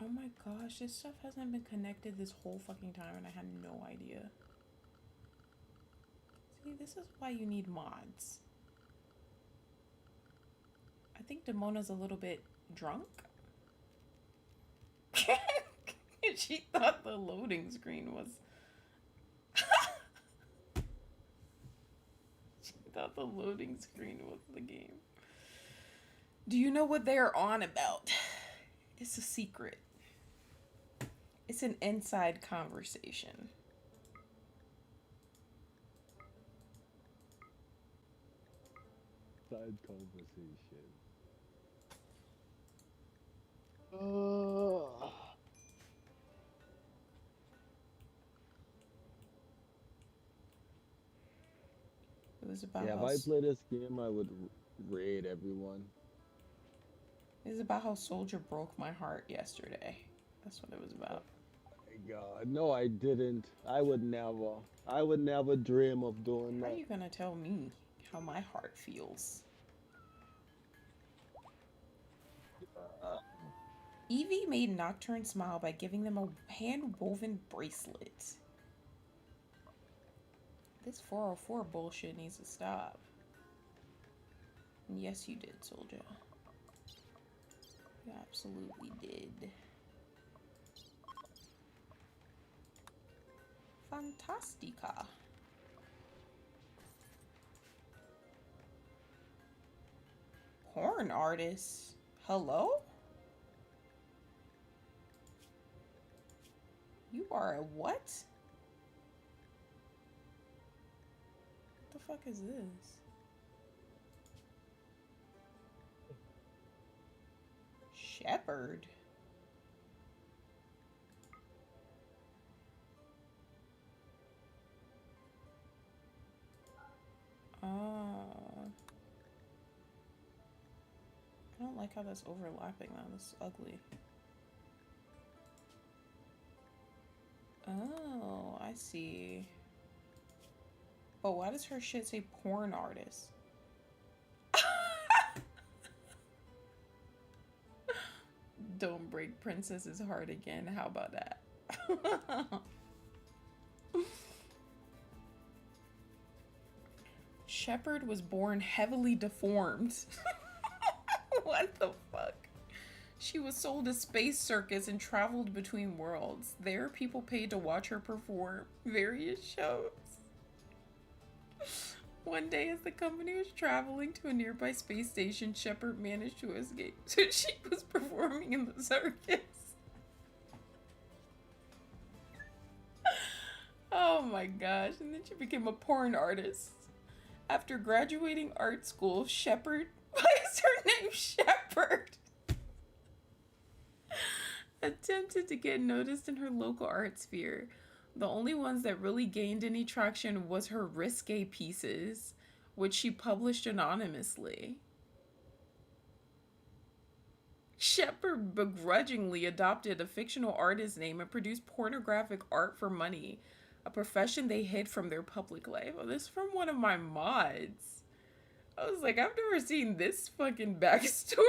Oh my gosh, this stuff hasn't been connected this whole fucking time and I had no idea. See, this is why you need mods. I think Demona's a little bit drunk. She thought the loading screen was... She thought the loading screen was the game. Do you know what they're on about? It's a secret. It's an inside conversation. Side conversation. It was about Yeah, if how I play this game, I would raid everyone. it was about how Soldier broke my heart yesterday. That's what it was about. My God, no, I didn't. I would never. I would never dream of doing How are that. you gonna tell me how my heart feels? Evie made Nocturne smile by giving them a hand-woven bracelet. This 404 bullshit needs to stop. And yes, you did, Soldier. You absolutely did. Fantastica. Porn artist? Hello? You are a what? What the fuck is this? Shepherd? Oh. I don't like how that's overlapping though. This is ugly. Oh, I see. But why does her shit say porn artist? Don't break Princess's heart again. How about that? Shepherd was born heavily deformed. What the fuck? She was sold a space circus and traveled between worlds. There, people paid to watch her perform various shows. One day, as the company was traveling to a nearby space station, Shepard managed to escape. So she was performing in the circus. Oh my gosh. And then she became a porn artist. After graduating art school, Shepard, why is her name Shepard? Attempted to get noticed in her local art sphere. The only ones that really gained any traction was her risque pieces, which she published anonymously. Shepard begrudgingly adopted a fictional artist name and produced pornographic art for money, a profession they hid from their public life. Oh, this is from one of my mods. I was like, I've never seen this fucking backstory.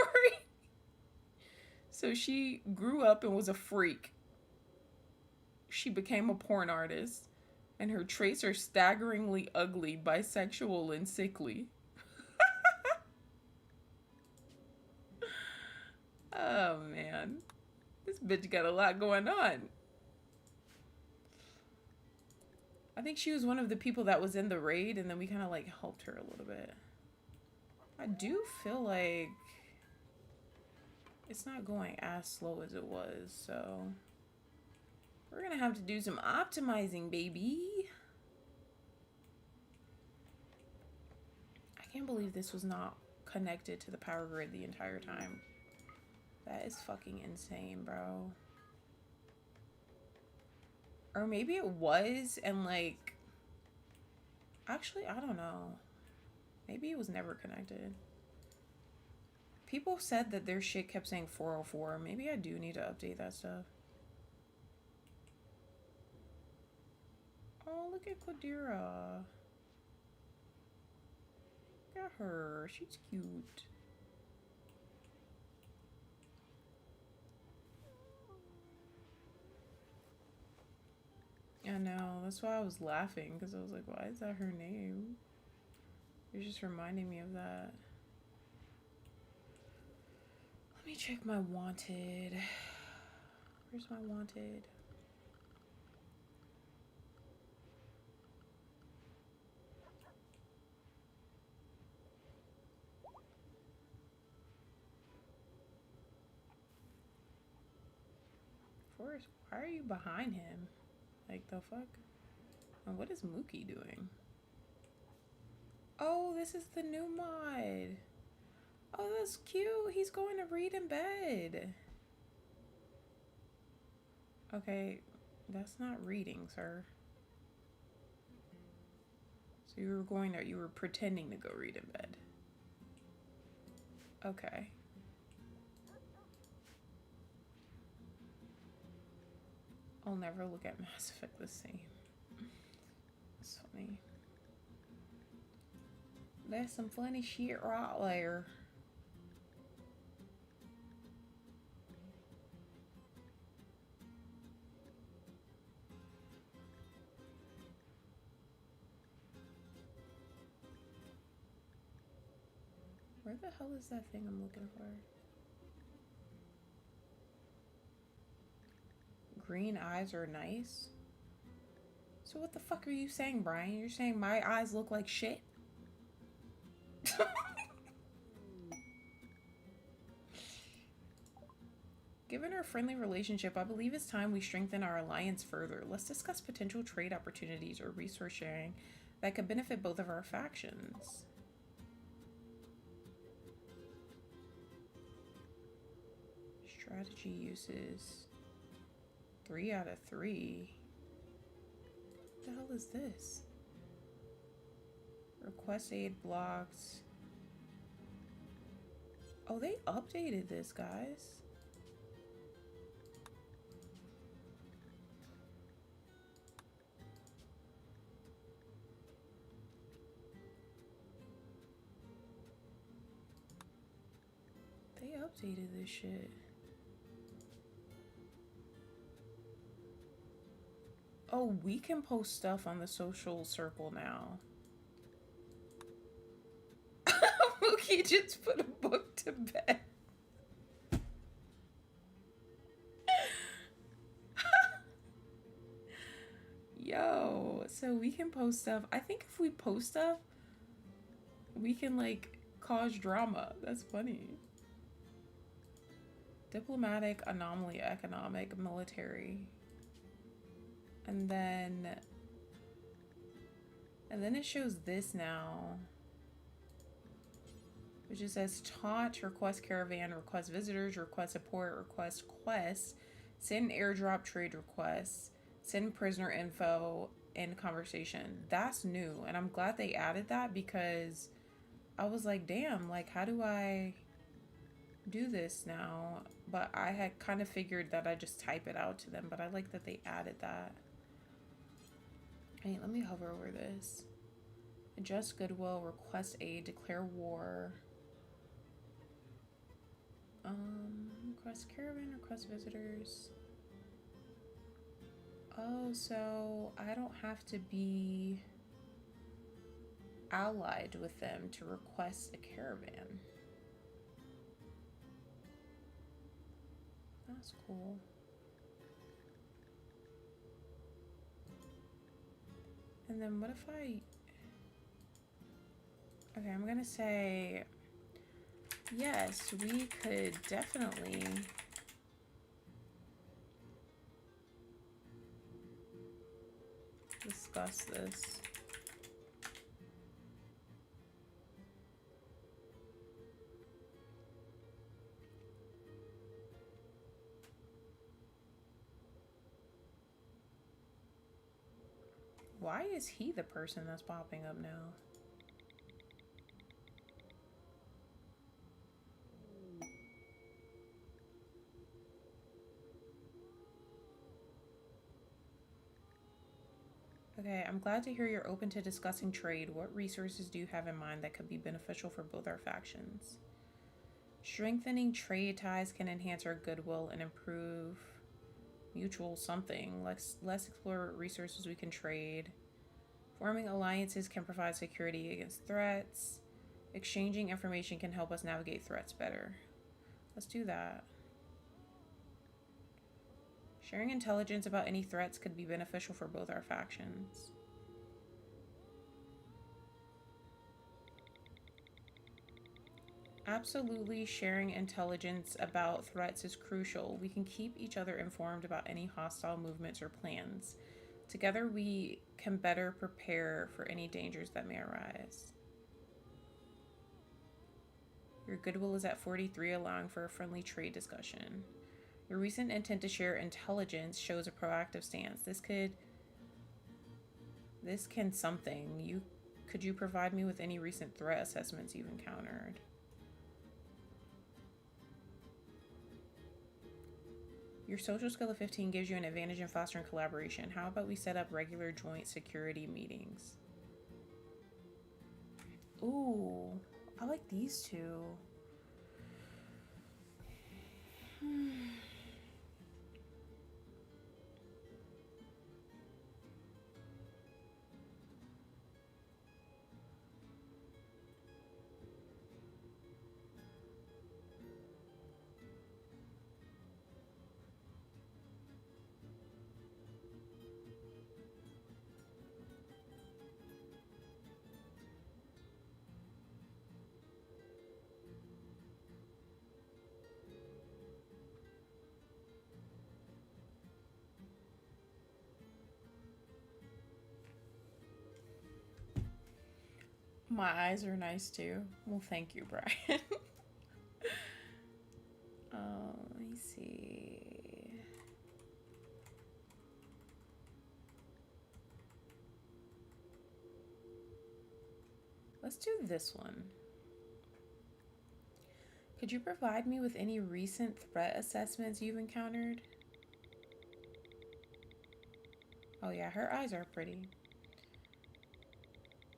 So she grew up and was a freak. She became a porn artist, and her traits are staggeringly ugly, bisexual, and sickly. Oh man, this bitch got a lot going on. I think she was one of the people that was in the raid, and then we kind of like helped her a little bit. I do feel like it's not going as slow as it was, so we're gonna have to do some optimizing, baby. I can't believe this was not connected to the power grid the entire time. That is fucking insane, bro. Or maybe it was, and like, actually, I don't know. Maybe it was never connected. People said that their shit kept saying 404. Maybe I do need to update that stuff. Oh, look at Qadira. Look at her. She's cute. I know. That's why I was laughing, because I was like, why is that her name? You're just reminding me of that. Let me check my wanted. Where's my wanted? Forrest, why are you behind him? Like, the fuck? And what is Mookie doing? Oh, this is the new mod. Oh, that's cute. He's going to read in bed. Okay, that's not reading, sir. So you were pretending to go read in bed. Okay. I'll never look at Mass Effect the same. That's funny. There's some funny shit right there. Where the hell is that thing I'm looking for? Green eyes are nice? So what the fuck are you saying, Brian? You're saying my eyes look like shit? Given our friendly relationship, I believe it's time we strengthen our alliance further. Let's discuss potential trade opportunities or resource sharing that could benefit both of our factions. Strategy uses 3 out of 3. What the hell is this? Request aid blocks. Oh, they updated this, guys. They updated this shit. Oh, we can post stuff on the social circle now. Mookie just put a book to bed. Yo, so we can post stuff. I think if we post stuff, we can like cause drama. That's funny. Diplomatic, anomaly, economic, military. And then it shows this now. Which just says taunt, request caravan, request visitors, request support, request quests, send airdrop trade requests, send prisoner info, end conversation. That's new. And I'm glad they added that because I was like, damn, like, how do I do this now? But I had kind of figured that I just type it out to them, but I like that they added that. Hey, let me hover over this. Adjust goodwill, request aid, declare war. Request caravan, request visitors. Oh, so I don't have to be allied with them to request a caravan. That's cool. And then what if I... Okay, I'm gonna say... Yes, we could definitely... discuss this. Why is he the person that's popping up now? Okay, I'm glad to hear you're open to discussing trade. What resources do you have in mind that could be beneficial for both our factions? Strengthening trade ties can enhance our goodwill and improve mutual something. Let's explore resources we can trade. Forming alliances can provide security against threats. Exchanging information can help us navigate threats better. Let's do that. Sharing intelligence about any threats could be beneficial for both our factions. Absolutely, sharing intelligence about threats is crucial. We can keep each other informed about any hostile movements or plans. Together, we can better prepare for any dangers that may arise. Your goodwill is at 43, allowing for a friendly trade discussion. Your recent intent to share intelligence shows a proactive stance. This can something. Could you provide me with any recent threat assessments you've encountered? Your social skill of 15 gives you an advantage in fostering collaboration. How about we set up regular joint security meetings? Ooh, I like these two. My eyes are nice too. Well, thank you, Brian. Let me see. Let's do this one. Could you provide me with any recent threat assessments you've encountered? Oh yeah, her eyes are pretty.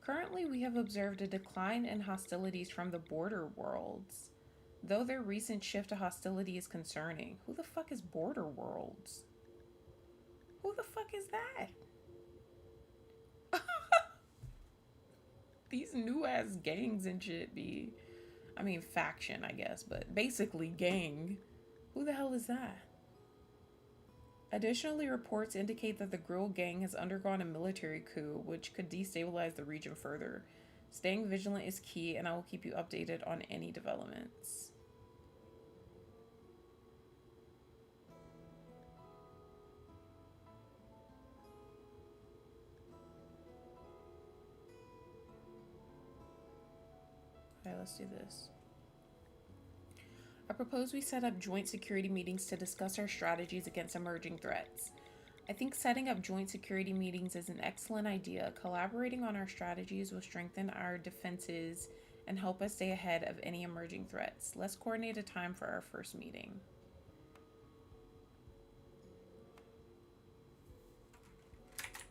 Currently, we have observed a decline in hostilities from the border worlds, though their recent shift to hostility is concerning. Who the fuck is border worlds? Who the fuck is that? These new ass gangs and shit be... I mean, faction, I guess, but basically gang. Who the hell is that? Additionally, reports indicate that the Grill Gang has undergone a military coup, which could destabilize the region further. Staying vigilant is key, and I will keep you updated on any developments. Okay, let's do this. I propose we set up joint security meetings to discuss our strategies against emerging threats. I think setting up joint security meetings is an excellent idea. Collaborating on our strategies will strengthen our defenses and help us stay ahead of any emerging threats. Let's coordinate a time for our first meeting.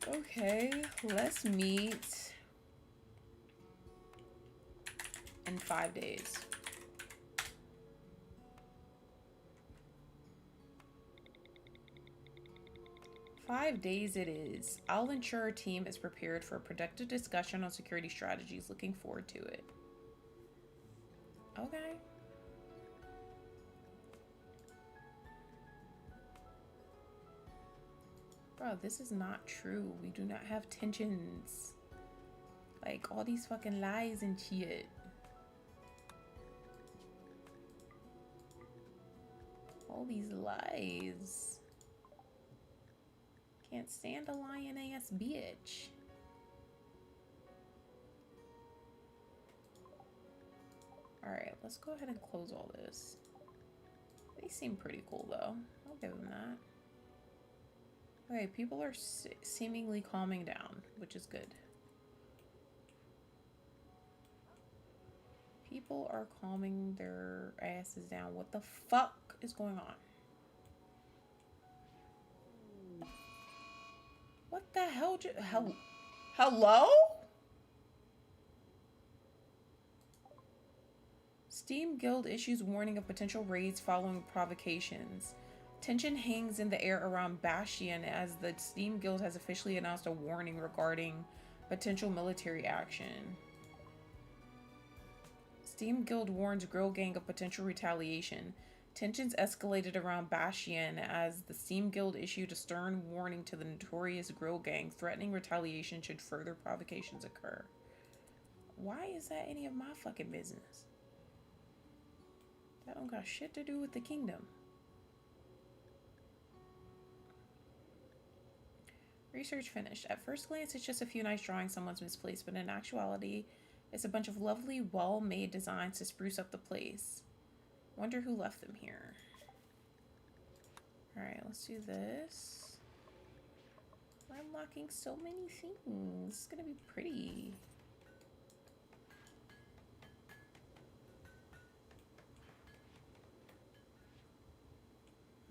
Okay, let's meet in 5 days. 5 days it is. I'll ensure our team is prepared for a productive discussion on security strategies. Looking forward to it. Okay. Bro, this is not true. We do not have tensions. Like, all these fucking lies and shit. All these lies. Can't stand a lying ass bitch. Alright, let's go ahead and close all this. They seem pretty cool though. I'll give them that. Okay, people are seemingly calming down, which is good. People are calming their asses down. What the fuck is going on? What the hell? Hello? Steam Guild issues warning of potential raids following provocations. Tension hangs in the air around Bastion as the Steam Guild has officially announced a warning regarding potential military action. Steam Guild warns Grill Gang of potential retaliation. Tensions escalated around Bastion as the Steam Guild issued a stern warning to the notorious Grill Gang, threatening retaliation should further provocations occur. Why is that any of my fucking business? That don't got shit to do with the kingdom. Research finished. At first glance, it's just a few nice drawings someone's misplaced, but in actuality, it's a bunch of lovely, well-made designs to spruce up the place. Wonder who left them here. Alright, let's do this. We're unlocking so many things. It's gonna be pretty.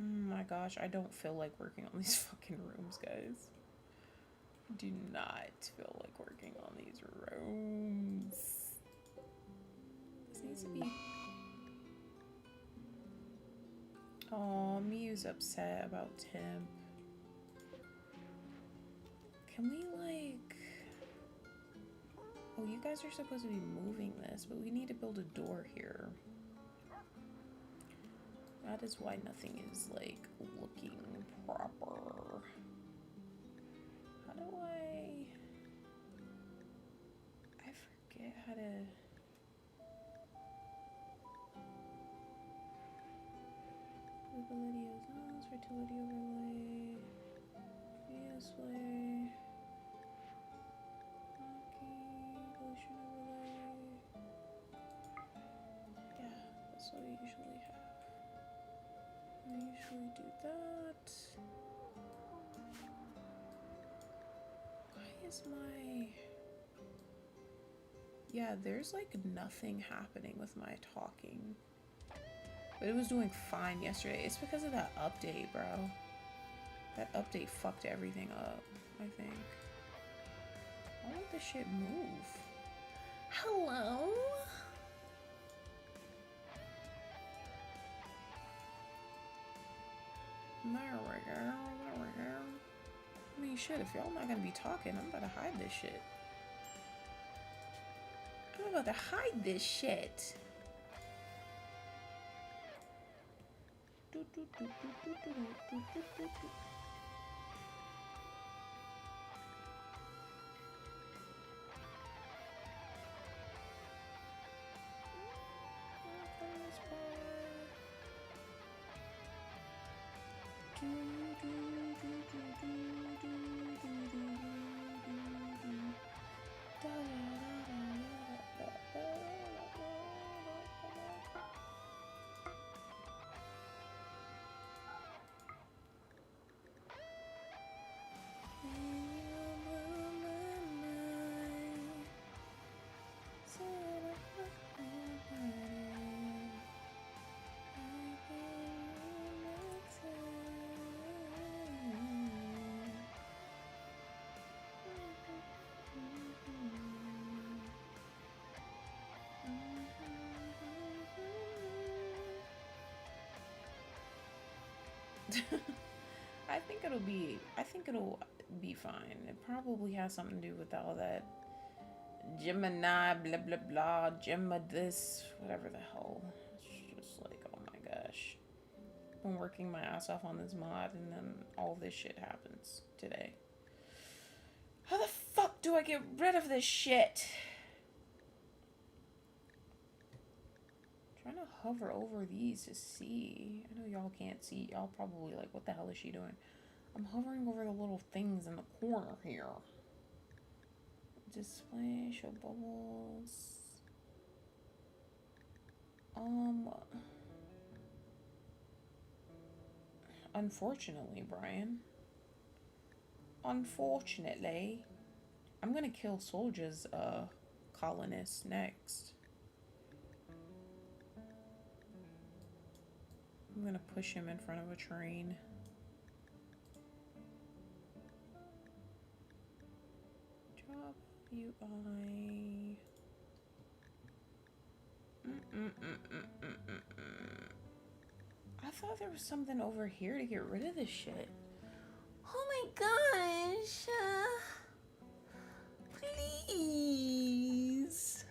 Oh my gosh, I don't feel like working on these fucking rooms, guys. Do not feel like working on these rooms. This needs to be... Oh, Miu's upset about Tim. Can we, like... Oh, you guys are supposed to be moving this, but we need to build a door here. That is why nothing is, like, looking proper. How do I forget how to... Ability of zones, fertility overlay, display, pollution overlay. Yeah, that's what we usually have. We usually do that. Why is my... Yeah, there's like nothing happening with my talking. But it was doing fine yesterday. It's because of that update, bro. That update fucked everything up, I think. Why won't this shit move? Hello? There we go. There we go. I mean, shit, if y'all not gonna be talking, I'm about to hide this shit. I'm about to hide this shit. I think it'll be fine. It probably has something to do with all that Gemini blah blah blah, Gemma this, whatever the hell. It's just like, oh my gosh. Been working my ass off on this mod and then all this shit happens today. How the fuck do I get rid of this shit? Trying to hover over these to see. I know y'all can't see. Y'all probably like, what the hell is she doing? I'm hovering over the little things in the corner here. Display, show bubbles. Unfortunately, Brian. Unfortunately. I'm gonna kill soldiers, colonists next. I'm gonna push him in front of a train. Drop UI. I thought there was something over here to get rid of this shit. Oh my gosh. Please.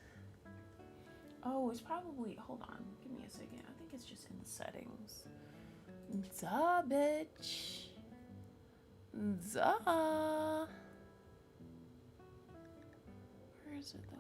Oh, it's probably, hold on, give me a second. I think it's just in the settings. Duh, bitch. Duh. Where is it though?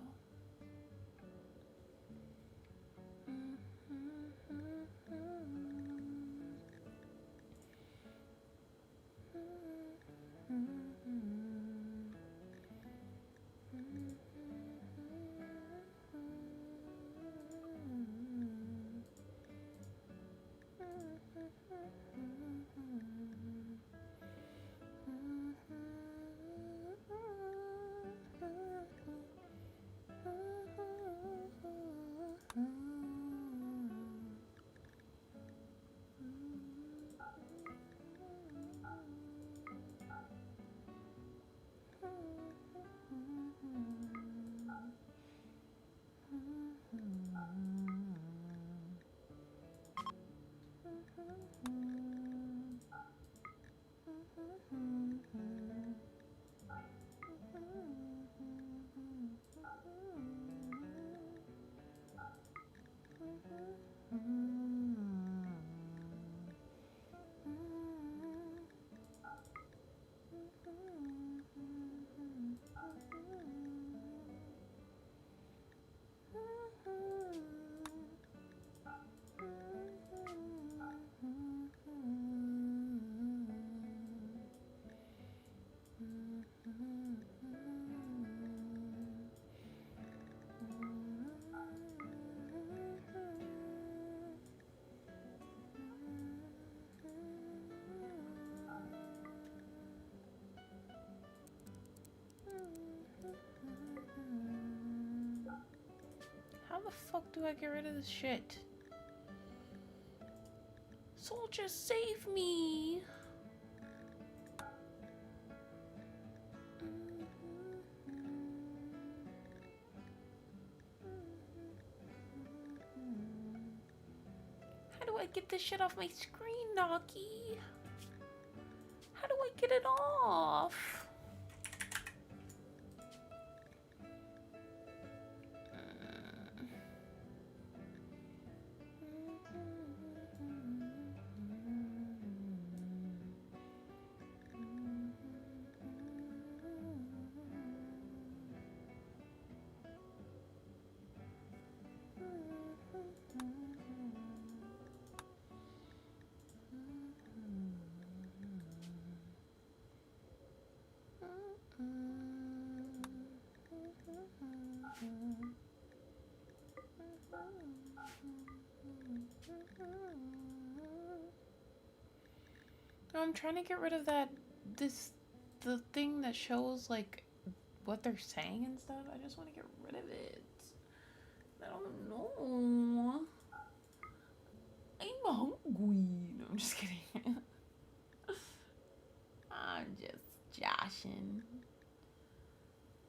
How the fuck do I get rid of this shit? Soldier, save me! How do I get this shit off my screen, Naki? How do I get it off? I'm trying to get rid of the thing that shows like what they're saying and stuff. I just want to get rid of it. I don't know. I'm hungry. No, I'm just kidding. I'm just joshing.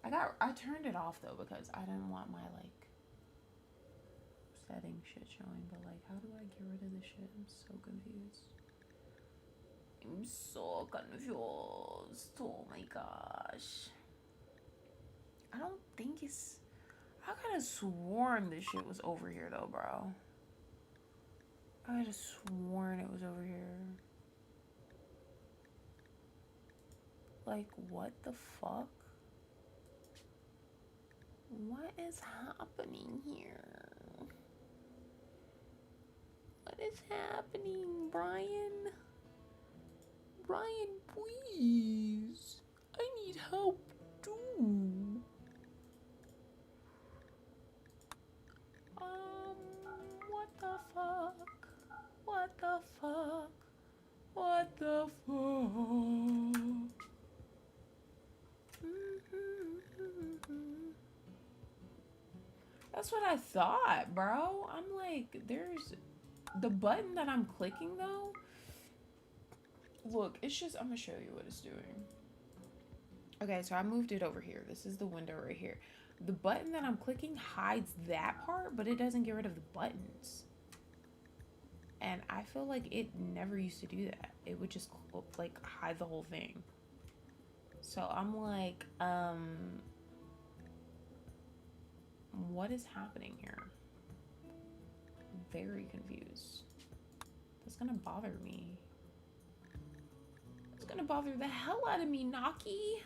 I turned it off though because I didn't want my like setting shit showing, but like how do I get rid of this shit? I'm so confused. I'm so confused. Oh my gosh. I don't think it's I could have sworn this shit was over here though, bro. I could have sworn it was over here. Like, what the fuck? What is happening here? What is happening, Brian? Brian, please. I need help too. What the fuck? What the fuck? What the fuck? That's what I thought, bro. I'm like, there's the button that I'm clicking though. Look, it's just, I'm gonna show you what it's doing. Okay, so I moved it over here. This is the window right here. The button that I'm clicking hides that part, but it doesn't get rid of the buttons. And I feel like it never used to do that. It would just like hide the whole thing. So I'm like, what is happening here? I'm very confused. That's gonna bother me. It's gonna bother the hell out of me, Naki.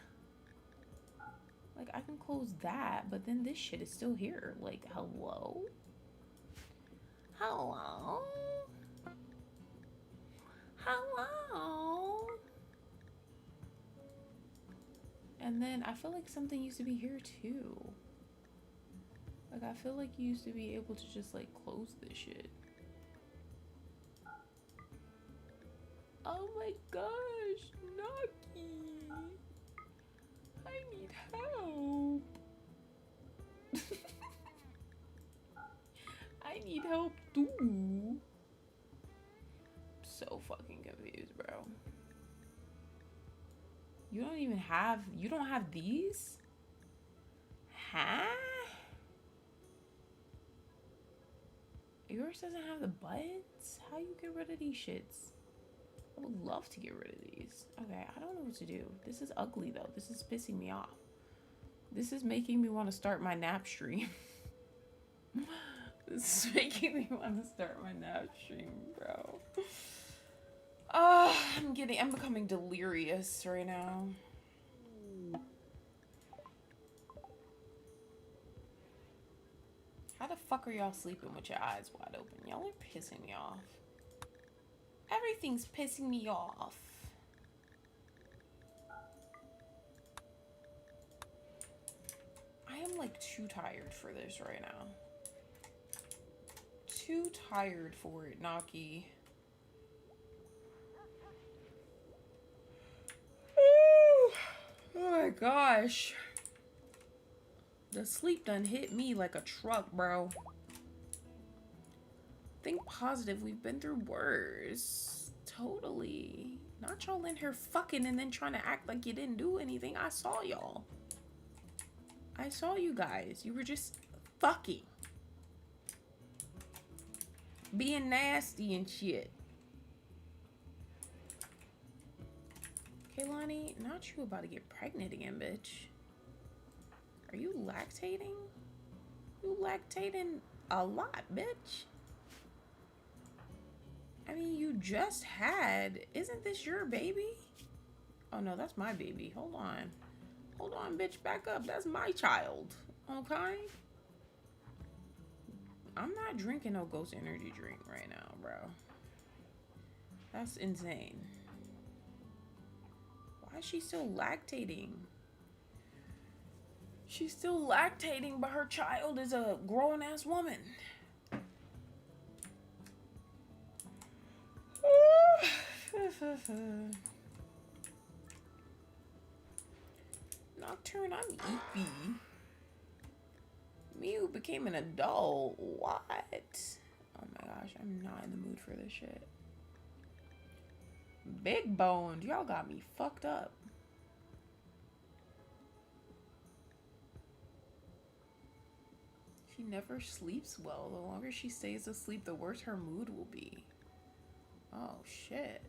Like, I can close that, but then this shit is still here. Like, hello? Hello? Hello? And then I feel like something used to be here too. Like, I feel like you used to be able to just, like, close this shit. Oh my gosh, Naki! I need help. I need help too. So fucking confused, bro. You don't have these? Huh? Yours doesn't have the buttons? How you get rid of these shits? I would love to get rid of these. Okay, I don't know what to do. This is ugly though. This is pissing me off. This is making me want to start my nap stream. This is making me want to start my nap stream, bro. I'm becoming delirious right now. How the fuck are y'all sleeping with your eyes wide open? Y'all are pissing me off. Everything's pissing me off. I am like too tired for this right now. Too tired for it, Naki. Oh my gosh. The sleep done hit me like a truck, bro. Think positive. We've been through worse. Totally. Not y'all in here fucking and then trying to act like you didn't do anything. I saw y'all. I saw you guys. You were just fucking. Being nasty and shit. Kaylani, not you about to get pregnant again, bitch. Are you lactating? You lactating a lot, bitch. I mean, you just had... Isn't this your baby? Oh, no, that's my baby. Hold on. Hold on, bitch. Back up. That's my child. Okay? I'm not drinking no Ghost Energy drink right now, bro. That's insane. Why is she still lactating? She's still lactating, but her child is a grown-ass woman. Nocturne, I'm eepy. Mew became an adult. What? Oh my gosh, I'm not in the mood for this shit. Big boned, y'all got me fucked up. She never sleeps well. The longer she stays asleep, the worse her mood will be. Oh shit.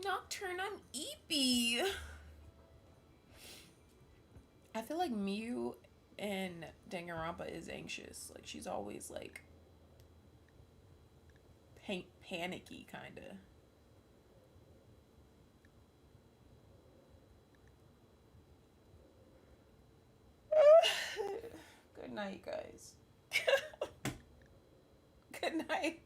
Nocturne, I'm eepy. I feel like Mew and Danganronpa is anxious. Like she's always like panicky kinda. Good night, guys. Good night.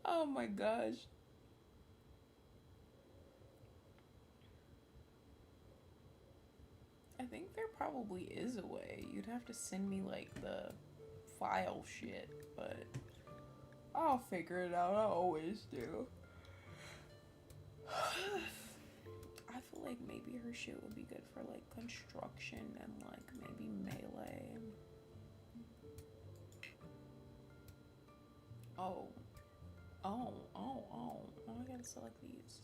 Oh my gosh. I think there probably is a way. You'd have to send me like the file shit, but I'll figure it out. I always do. I feel like maybe her shit would be good for like construction and like maybe melee. Oh. Oh, I gotta select these.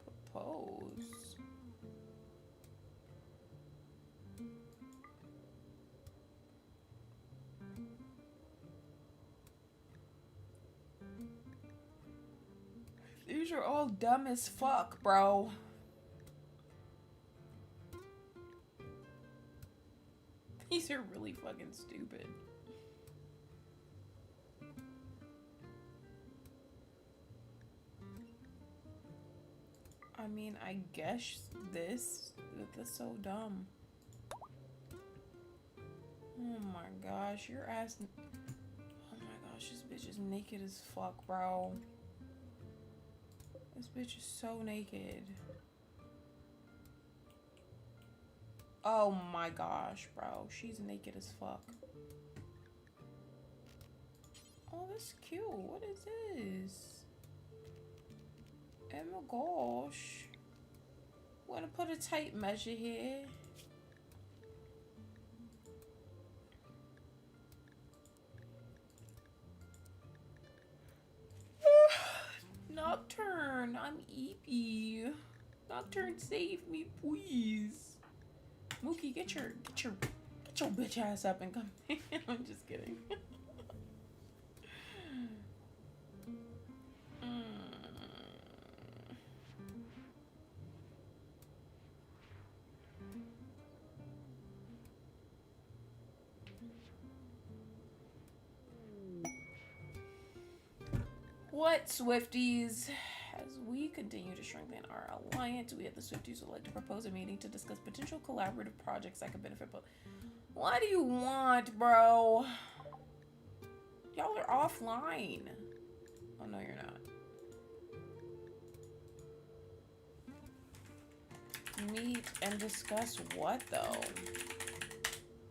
Propose. These are all dumb as fuck, bro. These are really fucking stupid. I mean, I guess this is so dumb. Oh my gosh, your ass. Oh my gosh, this bitch is naked as fuck, bro. This bitch is so naked. Oh my gosh, bro. She's naked as fuck. Oh, that's cute. What is this? Oh my gosh. Wanna put a tape measure here? Nocturne, I'm eepy. Nocturne, save me, please. Mookie, get your bitch ass up and come. I'm just kidding. What, Swifties? As we continue to strengthen our alliance, we at the Swifties would like to propose a meeting to discuss potential collaborative projects that could benefit both. What do you want, bro? Y'all are offline. Oh, no, you're not. Meet and discuss what, though?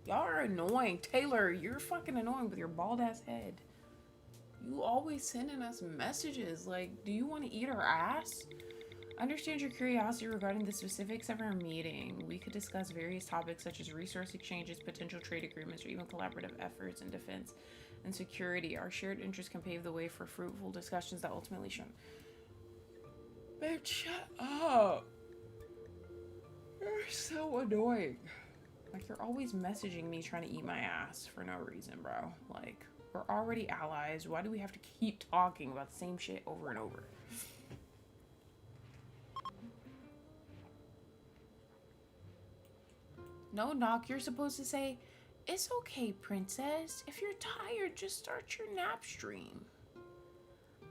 Y'all are annoying. Taylor, you're fucking annoying with your bald ass head. You always sending us messages like, do you want to eat our ass? I understand your curiosity regarding the specifics of our meeting. We could discuss various topics such as resource exchanges, potential trade agreements, or even collaborative efforts in defense and security. Our shared interests can pave the way for fruitful discussions that ultimately show. Bitch, shut up. You're so annoying. Like, you're always messaging me trying to eat my ass for no reason, bro. Like, we're already allies. Why do we have to keep talking about the same shit over and over? No, Knock, you're supposed to say, it's okay, princess. If you're tired, just start your nap stream.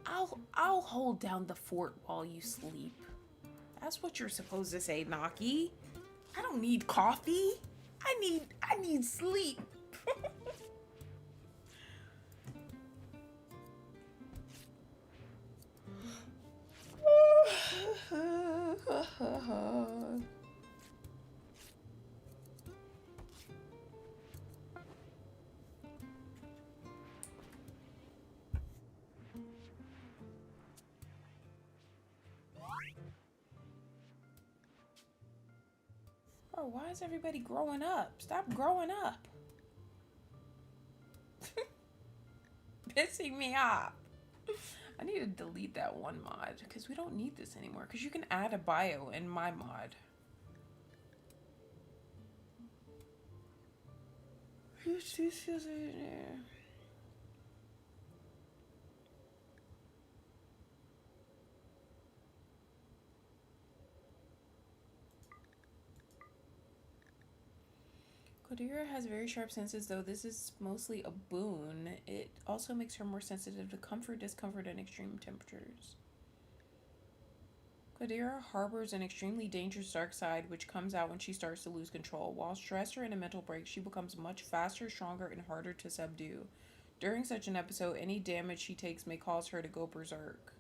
I'll hold down the fort while you sleep. That's what you're supposed to say, Knocky. I don't need coffee. I need sleep. Bro, why is everybody growing up? Stop growing up. Pissing me off. I need to delete that one mod because we don't need this anymore. Because you can add a bio in my mod. Kodira has very sharp senses, though this is mostly a boon. It also makes her more sensitive to comfort, discomfort, and extreme temperatures. Kodira harbors an extremely dangerous dark side, which comes out when she starts to lose control. While stressed or in a mental break, she becomes much faster, stronger, and harder to subdue. During such an episode, any damage she takes may cause her to go berserk.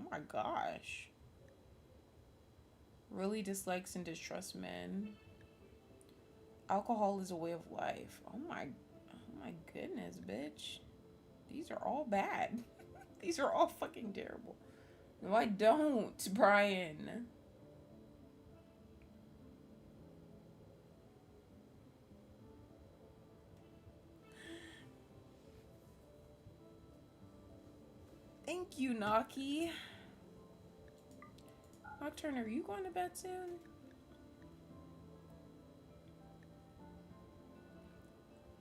Oh my gosh. Really dislikes and distrusts men. Alcohol is a way of life. Oh my goodness, bitch. These are all bad. These are all fucking terrible. No, I don't, Brian. Thank you, Naki. Nocturne, are you going to bed soon?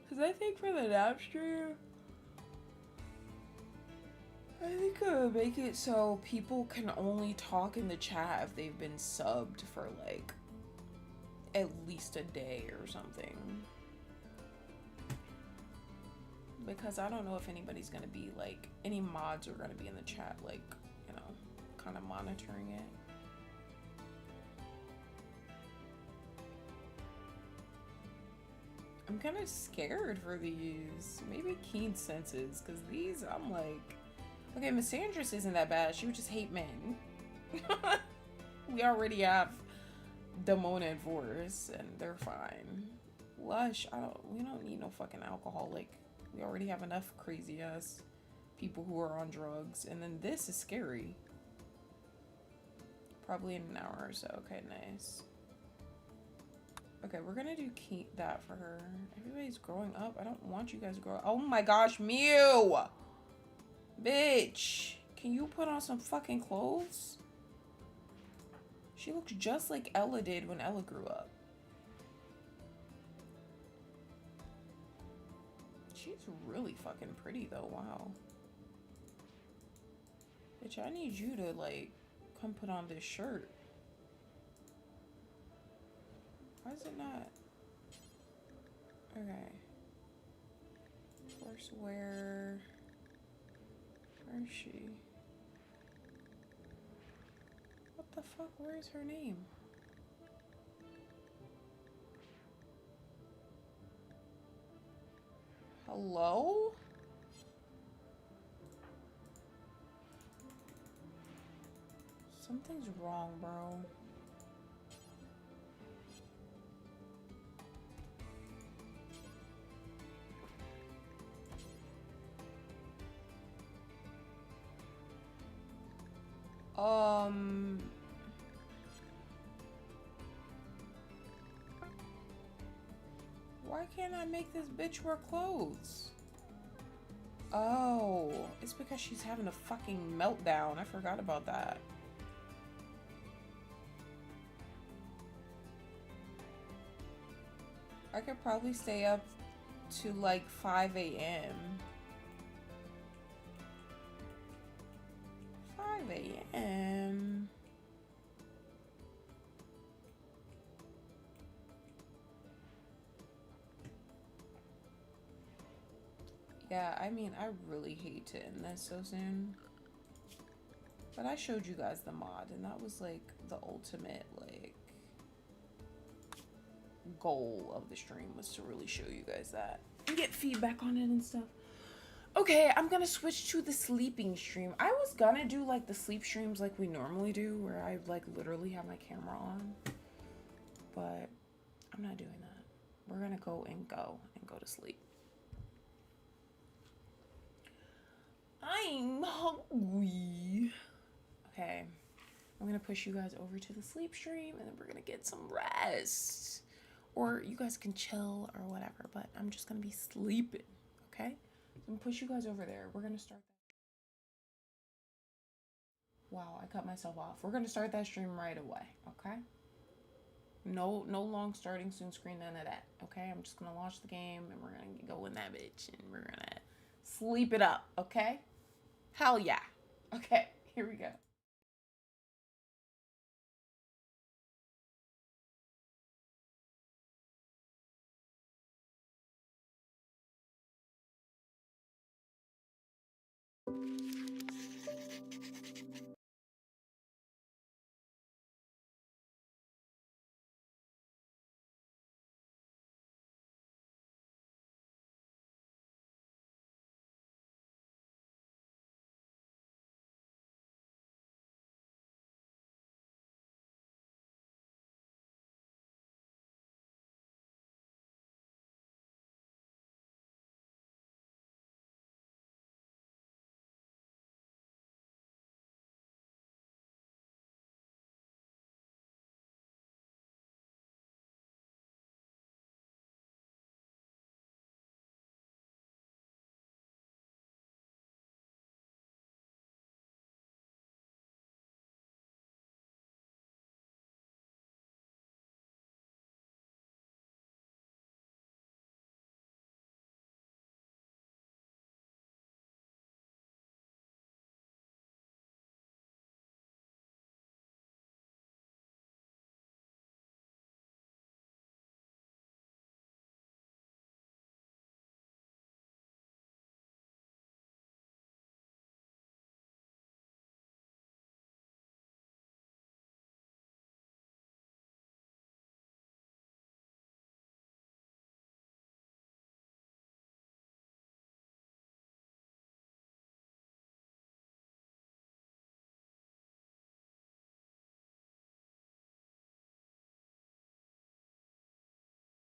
Because I think for the nap stream, I think I would make it so people can only talk in the chat if they've been subbed for like at least a day or something. Because I don't know if anybody's gonna be like, any mods are gonna be in the chat, like, you know, kind of monitoring it. I'm kind of scared for these. Maybe keen senses, because these, I'm like, okay, Misandrous isn't that bad. She would just hate men. We already have Demona and Force, and they're fine. Lush, we don't need no fucking alcoholic. We already have enough crazy ass people who are on drugs. And then this is scary. Probably in an hour or so. Okay, nice. Okay, we're gonna do that for her. Everybody's growing up. I don't want you guys to grow up. Oh my gosh, Mew! Bitch! Can you put on some fucking clothes? She looks just like Ella did when Ella grew up. She's really fucking pretty though, wow. Bitch, I need you to like, come put on this shirt. Why is it not? Okay. First where is she? What the fuck? Where is her name? Hello? Something's wrong, bro. Why can't I make this bitch wear clothes? Oh, it's because she's having a fucking meltdown. I forgot about that. I could probably stay up to like 5 a.m. 5 a.m. Yeah, I mean, I really hate to end this so soon. But I showed you guys the mod, and that was like the ultimate, like, goal of the stream was to really show you guys that and get feedback on it and stuff. Okay, I'm gonna switch to the sleeping stream. I was gonna do like the sleep streams like we normally do, where I like literally have my camera on, but I'm not doing that. We're gonna go to sleep. I'm hungry. Okay, I'm gonna push you guys over to the sleep stream, and then we're gonna get some rest, or you guys can chill or whatever. But I'm just gonna be sleeping. Okay. I'm gonna push you guys over there. We're gonna start that. Wow, I cut myself off. We're gonna start that stream right away, okay? No long starting soon screen, none of that. Okay, I'm just gonna launch the game and we're gonna go in that bitch and we're gonna sleep it up, okay? Hell yeah. Okay, here we go.